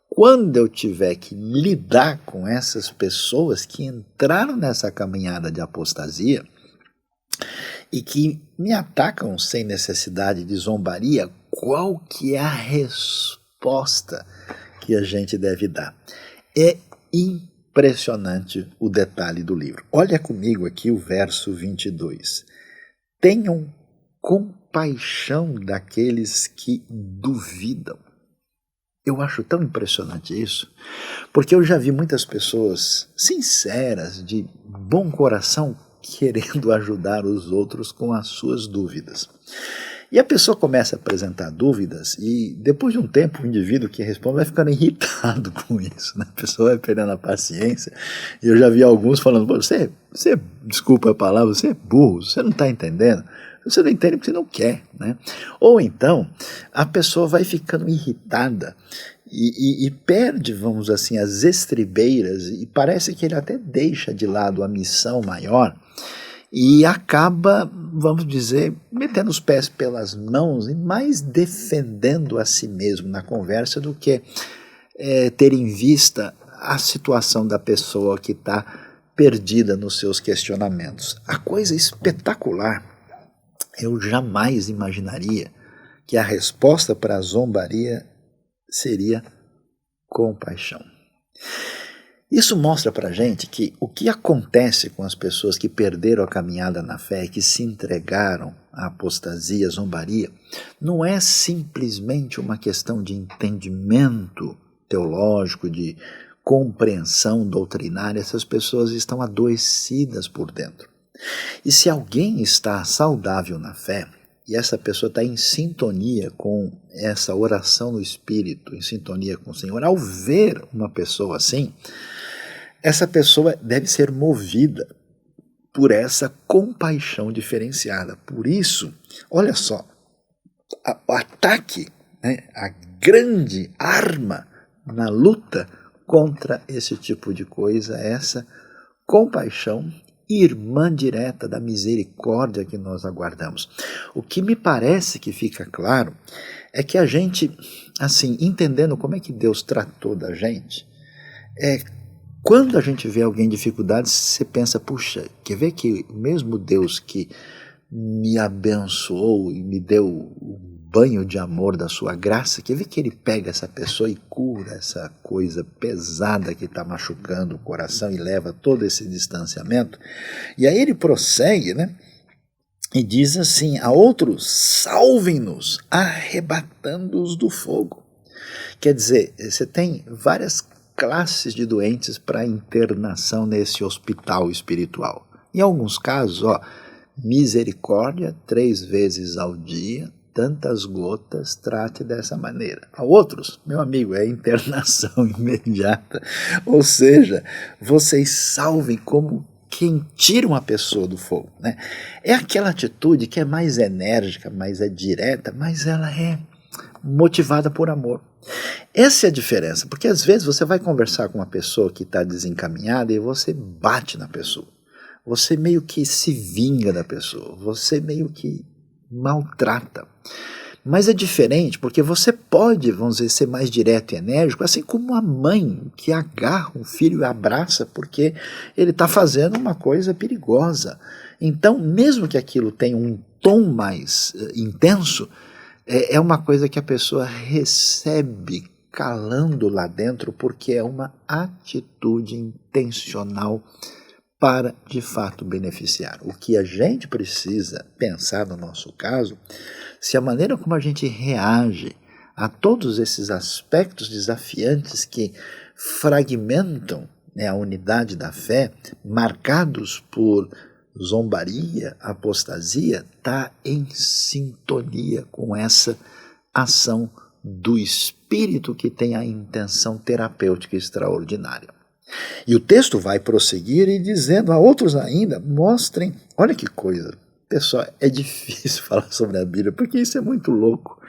Quando eu tiver que lidar com essas pessoas que entraram nessa caminhada de apostasia e que me atacam sem necessidade de zombaria, qual que é a resposta que a gente deve dar? É impressionante o detalhe do livro. Olha comigo aqui o verso 22. Tenham compaixão daqueles que duvidam. Eu acho tão impressionante isso, porque eu já vi muitas pessoas sinceras, de bom coração, querendo ajudar os outros com as suas dúvidas. E a pessoa começa a apresentar dúvidas e depois de um tempo o indivíduo que responde vai ficando irritado com isso, né? A pessoa vai perdendo a paciência. E eu já vi alguns falando, você, desculpa a palavra, você é burro, você não está entendendo. Você não entende porque você não quer, né? Ou então a pessoa vai ficando irritada e perde, vamos assim, as estribeiras e parece que ele até deixa de lado a missão maior e acaba, vamos dizer, metendo os pés pelas mãos e mais defendendo a si mesmo na conversa do que ter em vista a situação da pessoa que está perdida nos seus questionamentos. A coisa espetacular, eu jamais imaginaria que a resposta para a zombaria seria compaixão. Isso mostra para a gente que o que acontece com as pessoas que perderam a caminhada na fé e que se entregaram à apostasia, à zombaria, não é simplesmente uma questão de entendimento teológico, de compreensão doutrinária, essas pessoas estão adoecidas por dentro. E se alguém está saudável na fé, e essa pessoa está em sintonia com essa oração no Espírito, em sintonia com o Senhor, ao ver uma pessoa assim, essa pessoa deve ser movida por essa compaixão diferenciada. Por isso, olha só, o ataque, né, a grande arma na luta contra esse tipo de coisa é essa compaixão irmã direta da misericórdia que nós aguardamos. O que me parece que fica claro é que a gente, assim, entendendo como é que Deus tratou da gente, quando a gente vê alguém em dificuldades, você pensa, puxa, quer ver que o mesmo Deus que me abençoou e me deu um banho de amor da sua graça, quer ver que ele pega essa pessoa e cura essa coisa pesada que está machucando o coração e leva todo esse distanciamento. E aí ele prossegue, né? E diz assim, a outros, salvem-nos, arrebatando-os do fogo. Quer dizer, você tem várias classes de doentes para internação nesse hospital espiritual. Em alguns casos, misericórdia 3 vezes ao dia, tantas gotas, trate dessa maneira. A outros, meu amigo, é internação imediata. Ou seja, vocês salvem como quem tira uma pessoa do fogo, né? É aquela atitude que é mais enérgica, mais direta, mas ela é motivada por amor. Essa é a diferença, porque às vezes você vai conversar com uma pessoa que está desencaminhada e você bate na pessoa. Você meio que se vinga da pessoa, você meio que maltrata. Mas é diferente porque você pode, vamos dizer, ser mais direto e enérgico, assim como a mãe que agarra um filho e abraça porque ele está fazendo uma coisa perigosa. Então, mesmo que aquilo tenha um tom mais intenso, é uma coisa que a pessoa recebe calando lá dentro porque é uma atitude intencional para, de fato, beneficiar. O que a gente precisa pensar no nosso caso, se a maneira como a gente reage a todos esses aspectos desafiantes que fragmentam, né, a unidade da fé, marcados por zombaria, apostasia, está em sintonia com essa ação do Espírito que tem a intenção terapêutica extraordinária. E o texto vai prosseguir e dizendo a outros ainda, mostrem, olha que coisa, pessoal, é difícil falar sobre a Bíblia, porque isso é muito louco,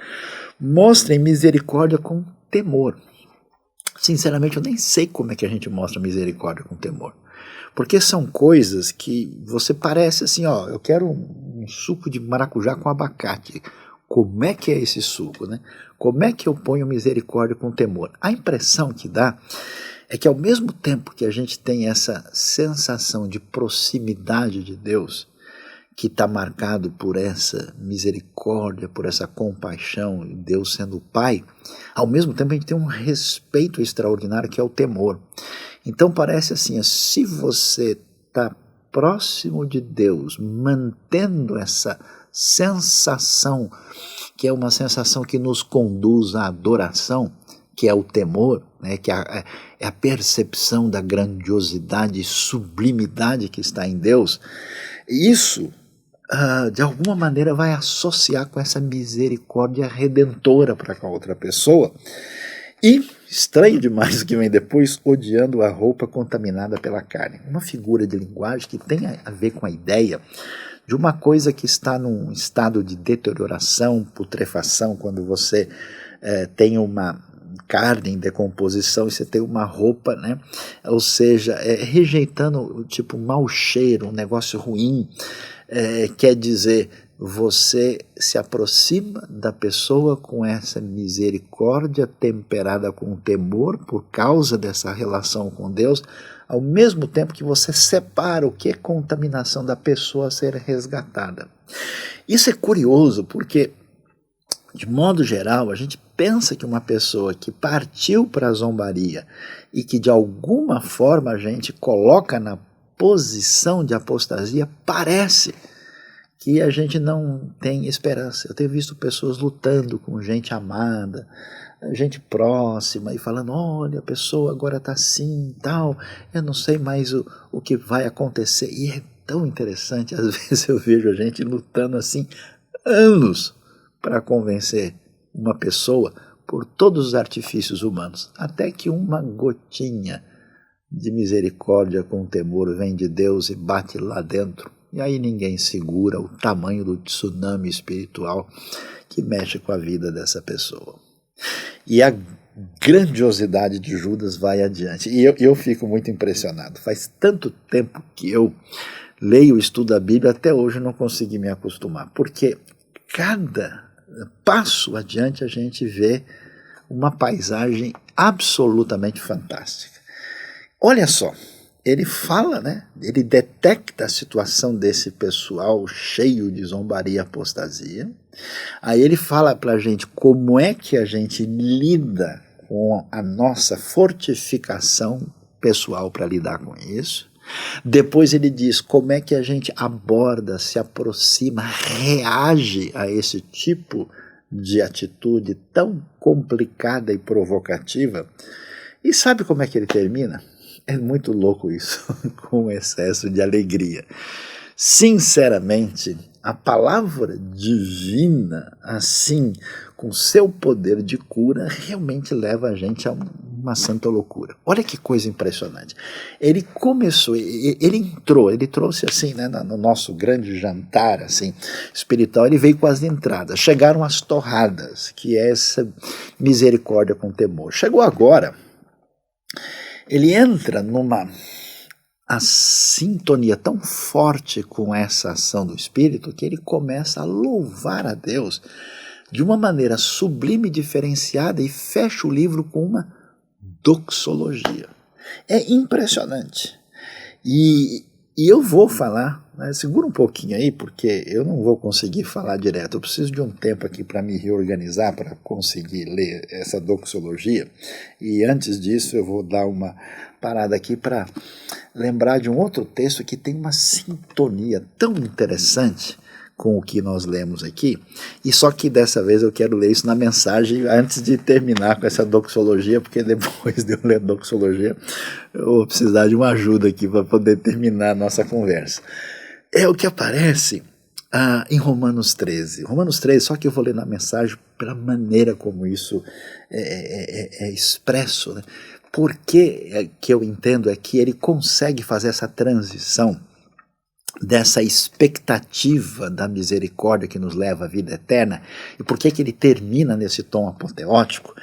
mostrem misericórdia com temor. Sinceramente, eu nem sei como é que a gente mostra misericórdia com temor, porque são coisas que você parece assim, eu quero um suco de maracujá com abacate. Como é que é esse suco, né? Como é que eu ponho misericórdia com temor? A impressão que dá é que ao mesmo tempo que a gente tem essa sensação de proximidade de Deus, que está marcado por essa misericórdia, por essa compaixão, Deus sendo o Pai, ao mesmo tempo a gente tem um respeito extraordinário que é o temor. Então parece assim, se você está próximo de Deus, mantendo essa sensação, que é uma sensação que nos conduz à adoração, que é o temor, né, que é a percepção da grandiosidade e sublimidade que está em Deus, isso de alguma maneira vai associar com essa misericórdia redentora para com a outra pessoa. E, estranho demais o que vem depois, odiando a roupa contaminada pela carne. Uma figura de linguagem que tem a ver com a ideia de uma coisa que está num estado de deterioração, putrefação, quando você tem uma carne em decomposição e você tem uma roupa, né? Ou seja, rejeitando tipo mau cheiro, um negócio ruim, quer dizer, você se aproxima da pessoa com essa misericórdia temperada com temor por causa dessa relação com Deus, ao mesmo tempo que você separa o que é contaminação da pessoa a ser resgatada. Isso é curioso porque, de modo geral, a gente pensa que uma pessoa que partiu para a zombaria e que de alguma forma a gente coloca na posição de apostasia, parece que a gente não tem esperança. Eu tenho visto pessoas lutando com gente amada, gente próxima, e falando, olha, a pessoa agora está assim e tal, eu não sei mais o que vai acontecer. E é tão interessante, às vezes eu vejo a gente lutando assim, anos, para convencer uma pessoa por todos os artifícios humanos, até que uma gotinha de misericórdia com temor vem de Deus e bate lá dentro, e aí ninguém segura o tamanho do tsunami espiritual que mexe com a vida dessa pessoa. E a grandiosidade de Judas vai adiante, e eu fico muito impressionado. Faz tanto tempo que eu leio e estudo a Bíblia, até hoje não consegui me acostumar, porque cada passo adiante a gente vê uma paisagem absolutamente fantástica. Olha só, ele fala, né? Ele detecta a situação desse pessoal cheio de zombaria e apostasia. Aí ele fala para a gente como é que a gente lida com a nossa fortificação pessoal para lidar com isso. Depois ele diz como é que a gente aborda, se aproxima, reage a esse tipo de atitude tão complicada e provocativa. E sabe como é que ele termina? É muito louco isso, com um excesso de alegria. Sinceramente, a palavra divina, assim, com seu poder de cura, realmente leva a gente a uma santa loucura. Olha que coisa impressionante. Ele começou, ele entrou, ele trouxe assim, né, no nosso grande jantar assim, espiritual, ele veio com as entradas. Chegaram as torradas, que é essa misericórdia com temor. Chegou agora, ele entra numa a sintonia tão forte com essa ação do Espírito que ele começa a louvar a Deus de uma maneira sublime e diferenciada e fecha o livro com uma doxologia. É impressionante. E eu vou falar, né, segura um pouquinho aí, porque eu não vou conseguir falar direto. Eu preciso de um tempo aqui para me reorganizar, para conseguir ler essa doxologia. E antes disso eu vou dar uma parada aqui para lembrar de um outro texto que tem uma sintonia tão interessante com o que nós lemos aqui, e só que dessa vez eu quero ler isso na mensagem antes de terminar com essa doxologia, porque depois de eu ler a doxologia eu vou precisar de uma ajuda aqui para poder terminar a nossa conversa. É o que aparece em Romanos 13. Romanos 13, só que eu vou ler na mensagem pela maneira como isso é expresso, né? Porque que eu entendo é que ele consegue fazer essa transição dessa expectativa da misericórdia que nos leva à vida eterna, e por que ele termina nesse tom apoteótico.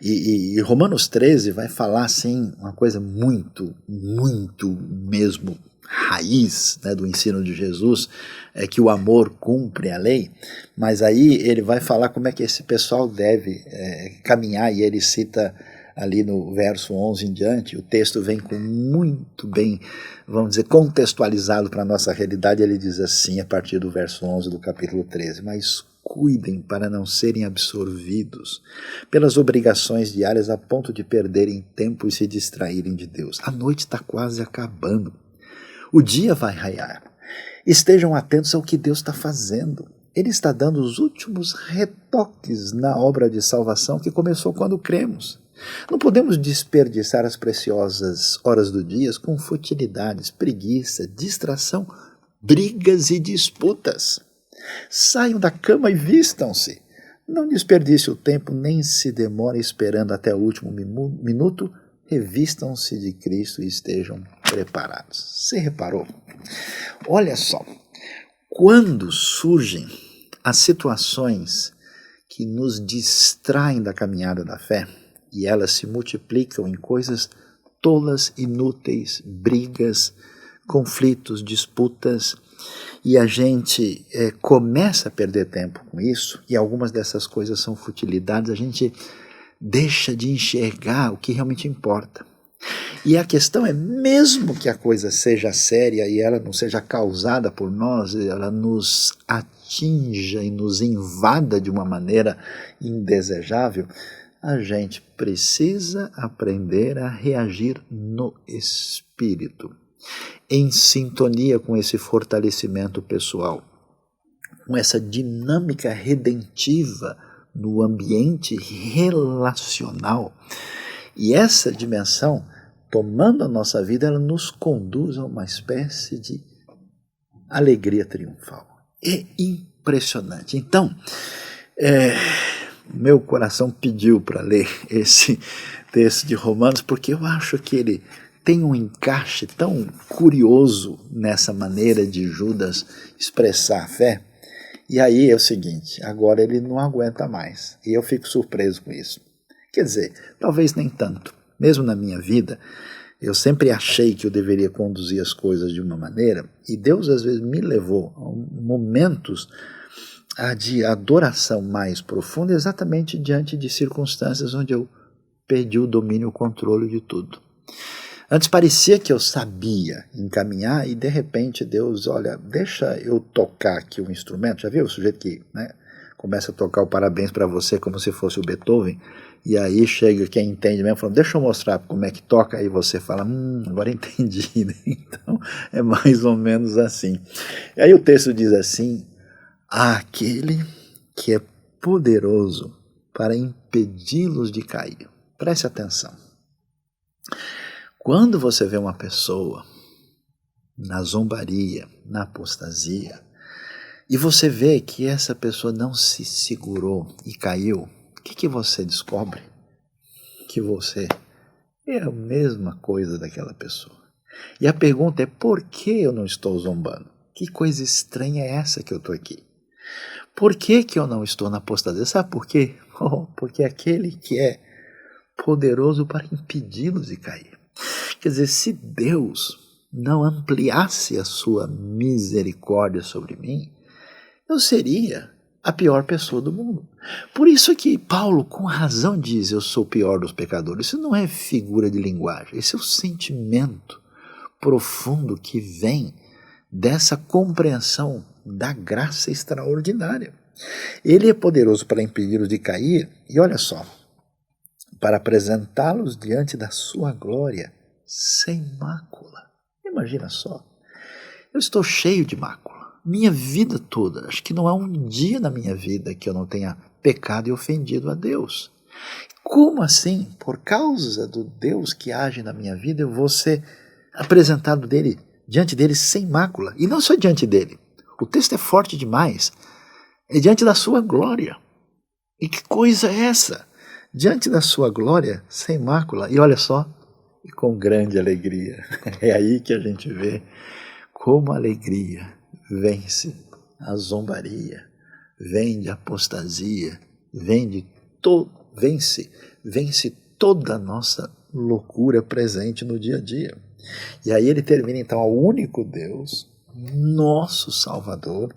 E Romanos 13 vai falar assim, uma coisa muito, muito mesmo raiz, né, do ensino de Jesus, é que o amor cumpre a lei, mas aí ele vai falar como é que esse pessoal deve caminhar, e ele cita ali no verso 11 em diante, o texto vem com muito bem, vamos dizer, contextualizado para a nossa realidade. Ele diz assim, a partir do verso 11 do capítulo 13, mas cuidem para não serem absorvidos pelas obrigações diárias a ponto de perderem tempo e se distraírem de Deus. A noite está quase acabando, o dia vai raiar. Estejam atentos ao que Deus está fazendo. Ele está dando os últimos retoques na obra de salvação que começou quando cremos. Não podemos desperdiçar as preciosas horas do dia com futilidades, preguiça, distração, brigas e disputas. Saiam da cama e vistam-se. Não desperdice o tempo, nem se demore esperando até o último minuto. Revistam-se de Cristo e estejam preparados. Você reparou? Olha só, quando surgem as situações que nos distraem da caminhada da fé, e elas se multiplicam em coisas tolas, inúteis, brigas, conflitos, disputas, e a gente começa a perder tempo com isso, e algumas dessas coisas são futilidades, a gente deixa de enxergar o que realmente importa. E a questão é, mesmo que a coisa seja séria e ela não seja causada por nós, ela nos atinja e nos invada de uma maneira indesejável, a gente precisa aprender a reagir no espírito, em sintonia com esse fortalecimento pessoal. com essa dinâmica redentiva no ambiente relacional. E essa dimensão, tomando a nossa vida, ela nos conduz a uma espécie de alegria triunfal. É impressionante. Então, meu coração pediu para ler esse texto de Romanos, porque eu acho que ele tem um encaixe tão curioso nessa maneira de Judas expressar a fé. E aí é o seguinte, agora ele não aguenta mais. E eu fico surpreso com isso. Quer dizer, talvez nem tanto. Mesmo na minha vida, eu sempre achei que eu deveria conduzir as coisas de uma maneira, e Deus às vezes me levou a momentos de adoração mais profunda, exatamente diante de circunstâncias onde eu perdi o domínio e o controle de tudo. Antes parecia que eu sabia encaminhar, e de repente Deus, olha, deixa eu tocar aqui o instrumento. Já viu o sujeito que, né, começa a tocar o parabéns para você como se fosse o Beethoven, e aí chega quem entende mesmo, falando, deixa eu mostrar como é que toca, aí você fala, agora entendi, né? Então é mais ou menos assim. E aí o texto diz assim, aquele que é poderoso para impedi-los de cair. Preste atenção. Quando você vê uma pessoa na zombaria, na apostasia, e você vê que essa pessoa não se segurou e caiu, o que você descobre? Que você é a mesma coisa daquela pessoa. E a pergunta é, por que eu não estou zombando? Que coisa estranha é essa que eu estou aqui? Por que eu não estou na apostasia? Sabe por quê? Porque aquele que é poderoso para impedi-los de cair. Quer dizer, se Deus não ampliasse a sua misericórdia sobre mim, eu seria a pior pessoa do mundo. Por isso que Paulo, com razão, diz, eu sou o pior dos pecadores. Isso não é figura de linguagem, esse é o sentimento profundo que vem dessa compreensão da graça extraordinária. Ele é poderoso para impedi-los de cair, e olha só, para apresentá-los diante da sua glória, sem mácula. Imagina só, eu estou cheio de mácula, minha vida toda, acho que não há um dia na minha vida que eu não tenha pecado e ofendido a Deus. Como assim? Por causa do Deus que age na minha vida, eu vou ser apresentado diante dele sem mácula, e não só diante dele, o texto é forte demais, é diante da sua glória. E que coisa é essa? Diante da sua glória, sem mácula, e olha só, e com grande alegria. É aí que a gente vê como a alegria vence a zombaria, vence a apostasia, vence toda a nossa loucura presente no dia a dia. E aí ele termina então, ao único Deus, nosso Salvador,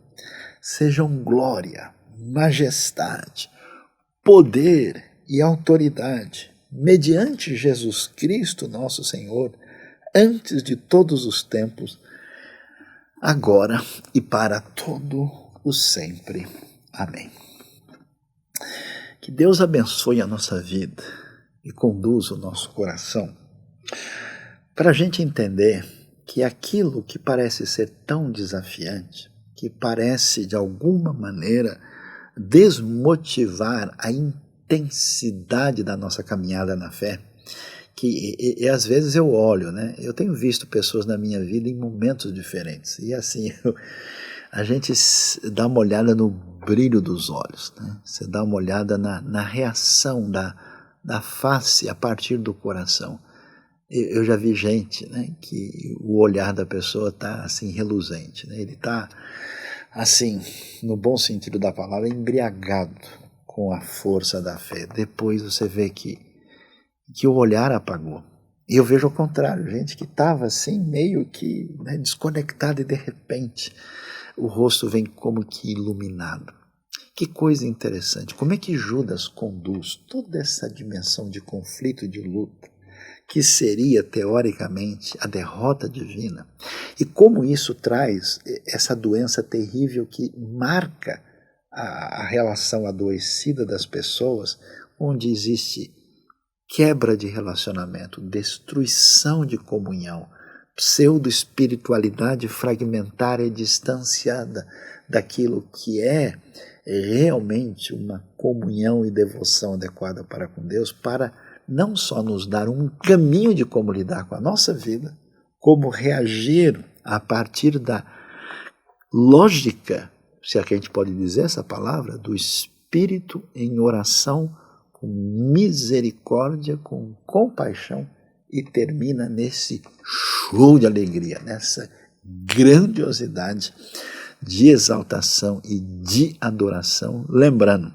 sejam glória, majestade, poder e autoridade, mediante Jesus Cristo, nosso Senhor, antes de todos os tempos, agora e para todo o sempre. Amém. Que Deus abençoe a nossa vida e conduza o nosso coração para a gente entender que aquilo que parece ser tão desafiante, que parece de alguma maneira desmotivar a intensidade da nossa caminhada na fé, que às vezes eu olho, né? Eu tenho visto pessoas na minha vida em momentos diferentes, e assim, a gente dá uma olhada no brilho dos olhos, né? Você dá uma olhada na reação da face a partir do coração. Eu já vi gente, né, que o olhar da pessoa está assim, reluzente, né? Ele está assim, no bom sentido da palavra, embriagado com a força da fé. Depois você vê que o olhar apagou. E eu vejo ao contrário, gente que estava assim, meio que, né, desconectada, e de repente o rosto vem como que iluminado. Que coisa interessante. Como é que Judas conduz toda essa dimensão de conflito e de luta, que seria, teoricamente, a derrota divina, e como isso traz essa doença terrível que marca a relação adoecida das pessoas, onde existe quebra de relacionamento, destruição de comunhão, pseudo-espiritualidade fragmentária e distanciada daquilo que é realmente uma comunhão e devoção adequada para com Deus, para não só nos dar um caminho de como lidar com a nossa vida, como reagir a partir da lógica, se é que a gente pode dizer essa palavra, do Espírito em oração, com misericórdia, com compaixão, e termina nesse show de alegria, nessa grandiosidade de exaltação e de adoração, lembrando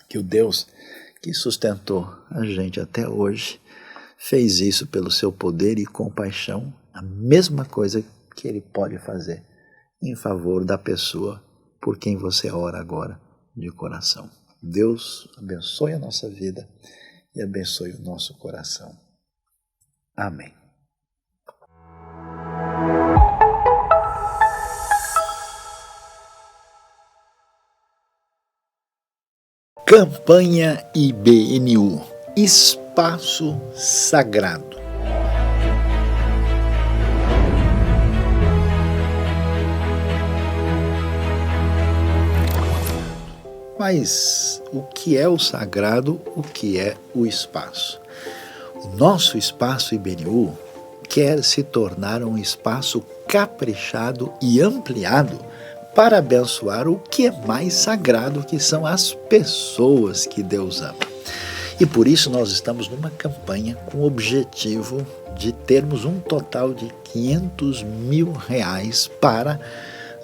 que o Deus que sustentou a gente até hoje fez isso pelo seu poder e compaixão, a mesma coisa que Ele pode fazer em favor da pessoa por quem você ora agora de coração. Deus abençoe a nossa vida e abençoe o nosso coração. Amém. Campanha IBNU, Espaço Sagrado. Mas o que é o sagrado, o que é o espaço? O nosso espaço IBNU quer se tornar um espaço caprichado e ampliado para abençoar o que é mais sagrado, que são as pessoas que Deus ama. E por isso nós estamos numa campanha com o objetivo de termos um total de R$500 mil para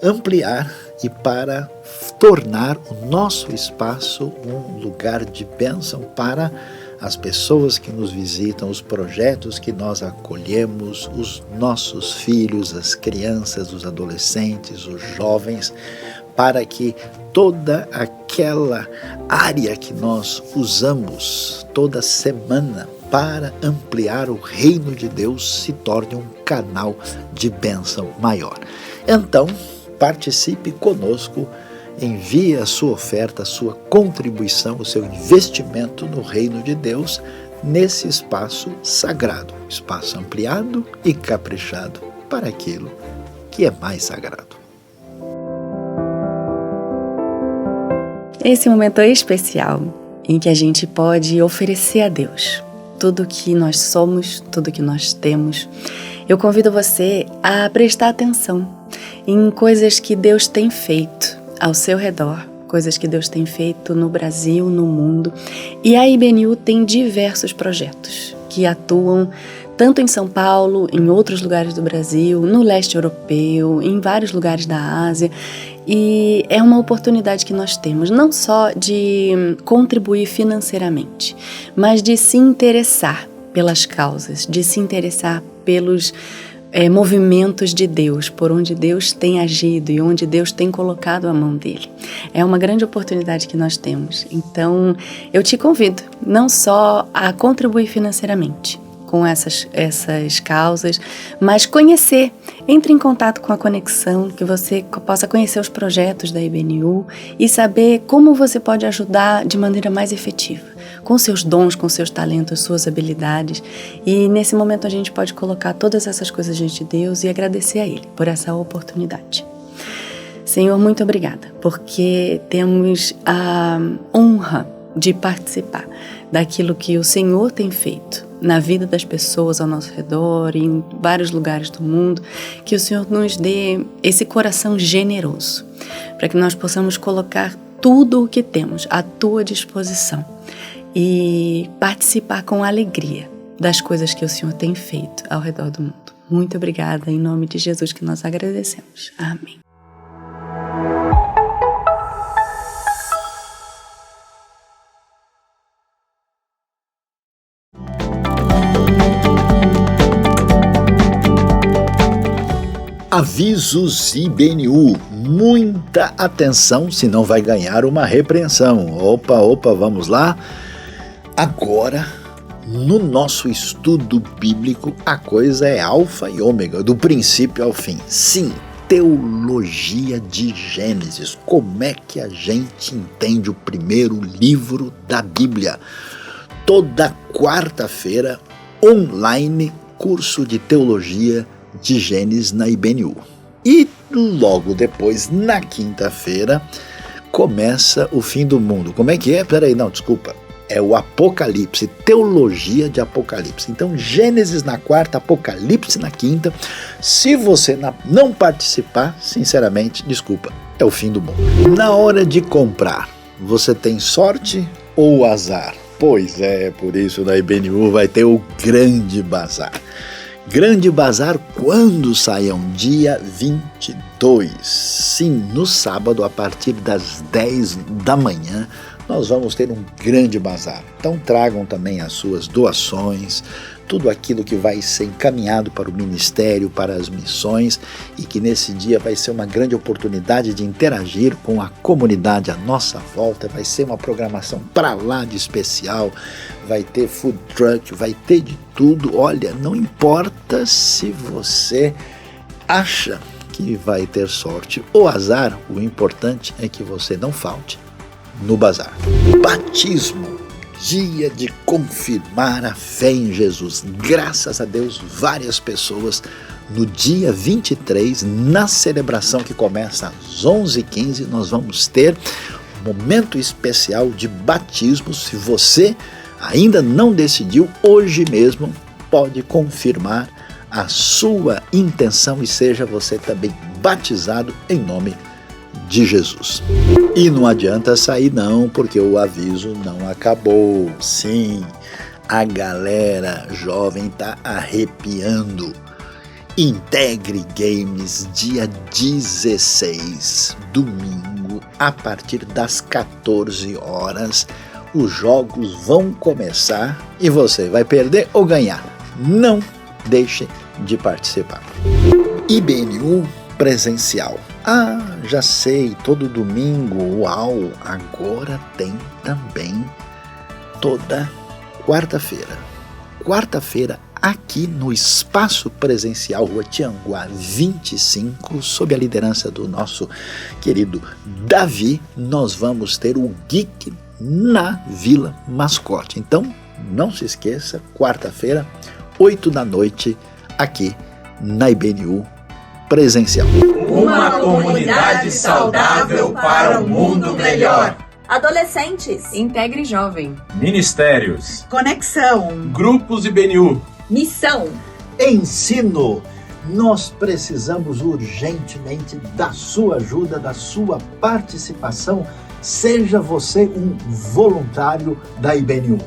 ampliar e para tornar o nosso espaço um lugar de bênção para as pessoas que nos visitam, os projetos que nós acolhemos, os nossos filhos, as crianças, os adolescentes, os jovens, para que toda aquela área que nós usamos toda semana para ampliar o reino de Deus se torne um canal de bênção maior. Então, participe conosco, envie a sua oferta, a sua contribuição, o seu investimento no reino de Deus, nesse espaço sagrado, espaço ampliado e caprichado para aquilo que é mais sagrado. Esse momento é especial em que a gente pode oferecer a Deus tudo que nós somos, tudo que nós temos. Eu convido você a prestar atenção em coisas que Deus tem feito ao seu redor, coisas que Deus tem feito no Brasil, no mundo. E a IBNU tem diversos projetos que atuam tanto em São Paulo, em outros lugares do Brasil, no leste europeu, em vários lugares da Ásia. E é uma oportunidade que nós temos, não só de contribuir financeiramente, mas de se interessar pelas causas, de se interessar pelos movimentos de Deus, por onde Deus tem agido e onde Deus tem colocado a mão dele. É uma grande oportunidade que nós temos. Então, eu te convido não só a contribuir financeiramente com essas causas, mas conhecer, entre em contato com a Conexão, que você possa conhecer os projetos da IBNU e saber como você pode ajudar de maneira mais efetiva, com seus dons, com seus talentos, suas habilidades. E nesse momento a gente pode colocar todas essas coisas diante de Deus e agradecer a Ele por essa oportunidade. Senhor, muito obrigada, porque temos a honra de participar daquilo que o Senhor tem feito na vida das pessoas ao nosso redor, em vários lugares do mundo, que o Senhor nos dê esse coração generoso, para que nós possamos colocar tudo o que temos à Tua disposição e participar com alegria das coisas que o Senhor tem feito ao redor do mundo. Muito obrigada, em nome de Jesus que nós agradecemos. Amém. Avisos IBNU, muita atenção, senão vai ganhar uma repreensão. Opa, vamos lá. Agora, no nosso estudo bíblico, a coisa é alfa e ômega, do princípio ao fim. Sim, teologia de Gênesis. Como é que a gente entende o primeiro livro da Bíblia? Toda quarta-feira, online, curso de teologia de Gênesis na IBNU. E logo depois, na quinta-feira, começa o fim do mundo. Como é que é? Peraí, não, desculpa. É o Apocalipse, teologia de Apocalipse. Então, Gênesis na quarta, Apocalipse na quinta. Se você não participar, sinceramente, desculpa, é o fim do mundo. Na hora de comprar, você tem sorte ou azar? Pois é, por isso na IBNU vai ter o Grande Bazar. Grande Bazar quando saiam? Dia 22. Sim, no sábado, a partir das 10 da manhã, nós vamos ter um grande bazar. Então tragam também as suas doações, tudo aquilo que vai ser encaminhado para o ministério, para as missões, e que nesse dia vai ser uma grande oportunidade de interagir com a comunidade à nossa volta. Vai ser uma programação para lá de especial, vai ter food truck, vai ter de tudo. Olha, não importa se você acha que vai ter sorte ou azar, o importante é que você não falte no bazar. Batismo, dia de confirmar a fé em Jesus. Graças a Deus, várias pessoas no dia 23, na celebração que começa às 11h15, nós vamos ter um momento especial de batismo. Se você ainda não decidiu, hoje mesmo pode confirmar a sua intenção e seja você também batizado em nome de Jesus. E não adianta sair não, porque o aviso não acabou. Sim, a galera jovem tá arrepiando. Integre Games, dia 16, domingo, a partir das 14 horas. Os jogos vão começar e você vai perder ou ganhar. Não deixe de participar. IBNU presencial. Ah, já sei, todo domingo, uau, agora tem também toda quarta-feira. Quarta-feira, aqui no Espaço Presencial Rua Tianguá 25, sob a liderança do nosso querido Davi, nós vamos ter o Geek na Vila Mascote. Então, não se esqueça, quarta-feira, 8 da noite, aqui na IBNU presencial. Uma comunidade saudável para um mundo melhor. Adolescentes. Integre Jovem. Ministérios. Conexão. Grupos IBNU. Missão. Ensino. Nós precisamos urgentemente da sua ajuda, da sua participação. Seja você um voluntário da IBNU.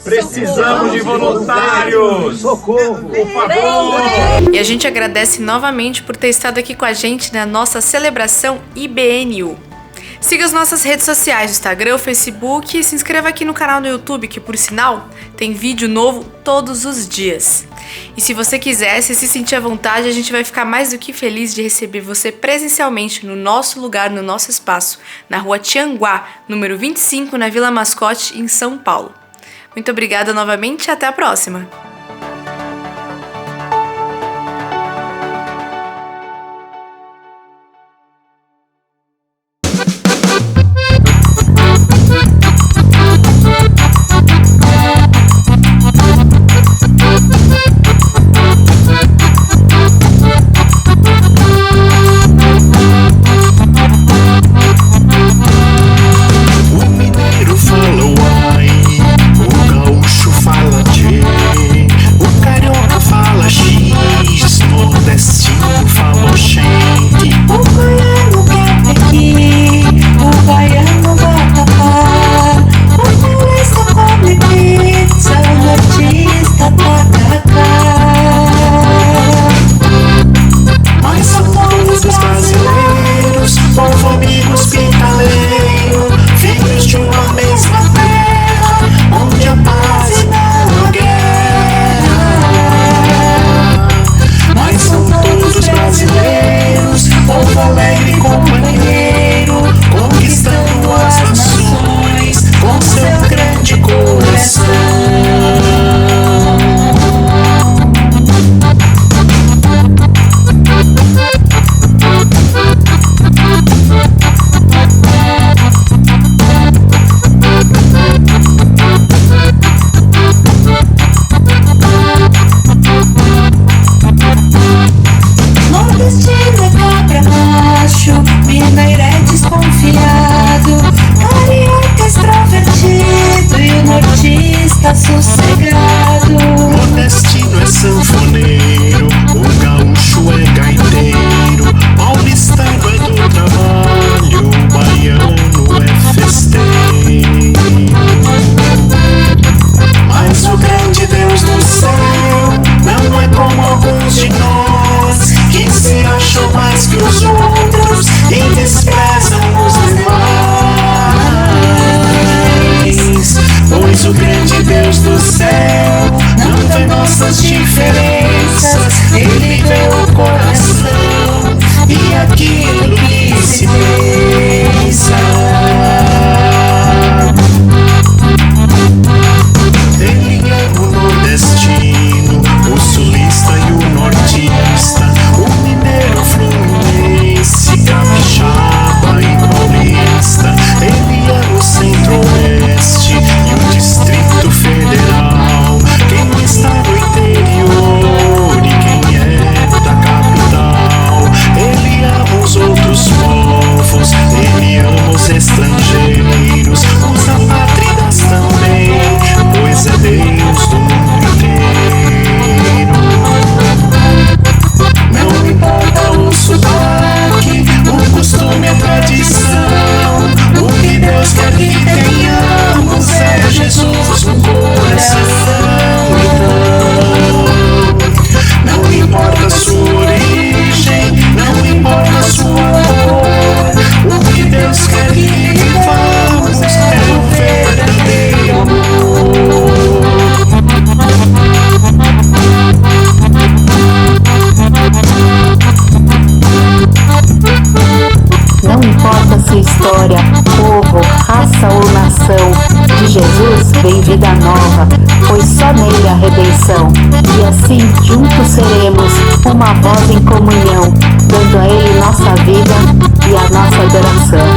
Precisamos de voluntários! Socorro! Por favor! E a gente agradece novamente por ter estado aqui com a gente na nossa celebração IBNU. Siga as nossas redes sociais, o Instagram, o Facebook, e se inscreva aqui no canal do YouTube, que por sinal tem vídeo novo todos os dias. E se você quiser, se sentir à vontade, a gente vai ficar mais do que feliz de receber você presencialmente no nosso lugar, no nosso espaço, na Rua Tianguá, número 25, na Vila Mascote, em São Paulo. Muito obrigada novamente e até a próxima! O mineiro fala uai, o gaúcho fala tchê. Deus do céu não vê nossas diferenças, Ele vê o coração e aquilo que se pensa. Ele é o nordestino, o sulista e o nortista, o mineiro, fluminense, capixaba e paulista. Ele é o centro-oeste e o Distrito Federal, quem não está no interior e quem é da capital. Ele ama os outros povos, ele ama os estrangeiros, os apátridas também, pois é Deus do mundo inteiro. Não importa o sotaque, o costume, a tradição, o que Deus quer que tenhamos é Jesus no coração. Então, não importa a sua origem, não importa a sua cor, o que Deus quer que vivamos é o verdadeiro amor. Não importa sua história, povo, raça ou nação, de Jesus vem vida nova, pois só nele a redenção. E assim juntos seremos uma voz em comunhão, dando a Ele nossa vida e a nossa adoração.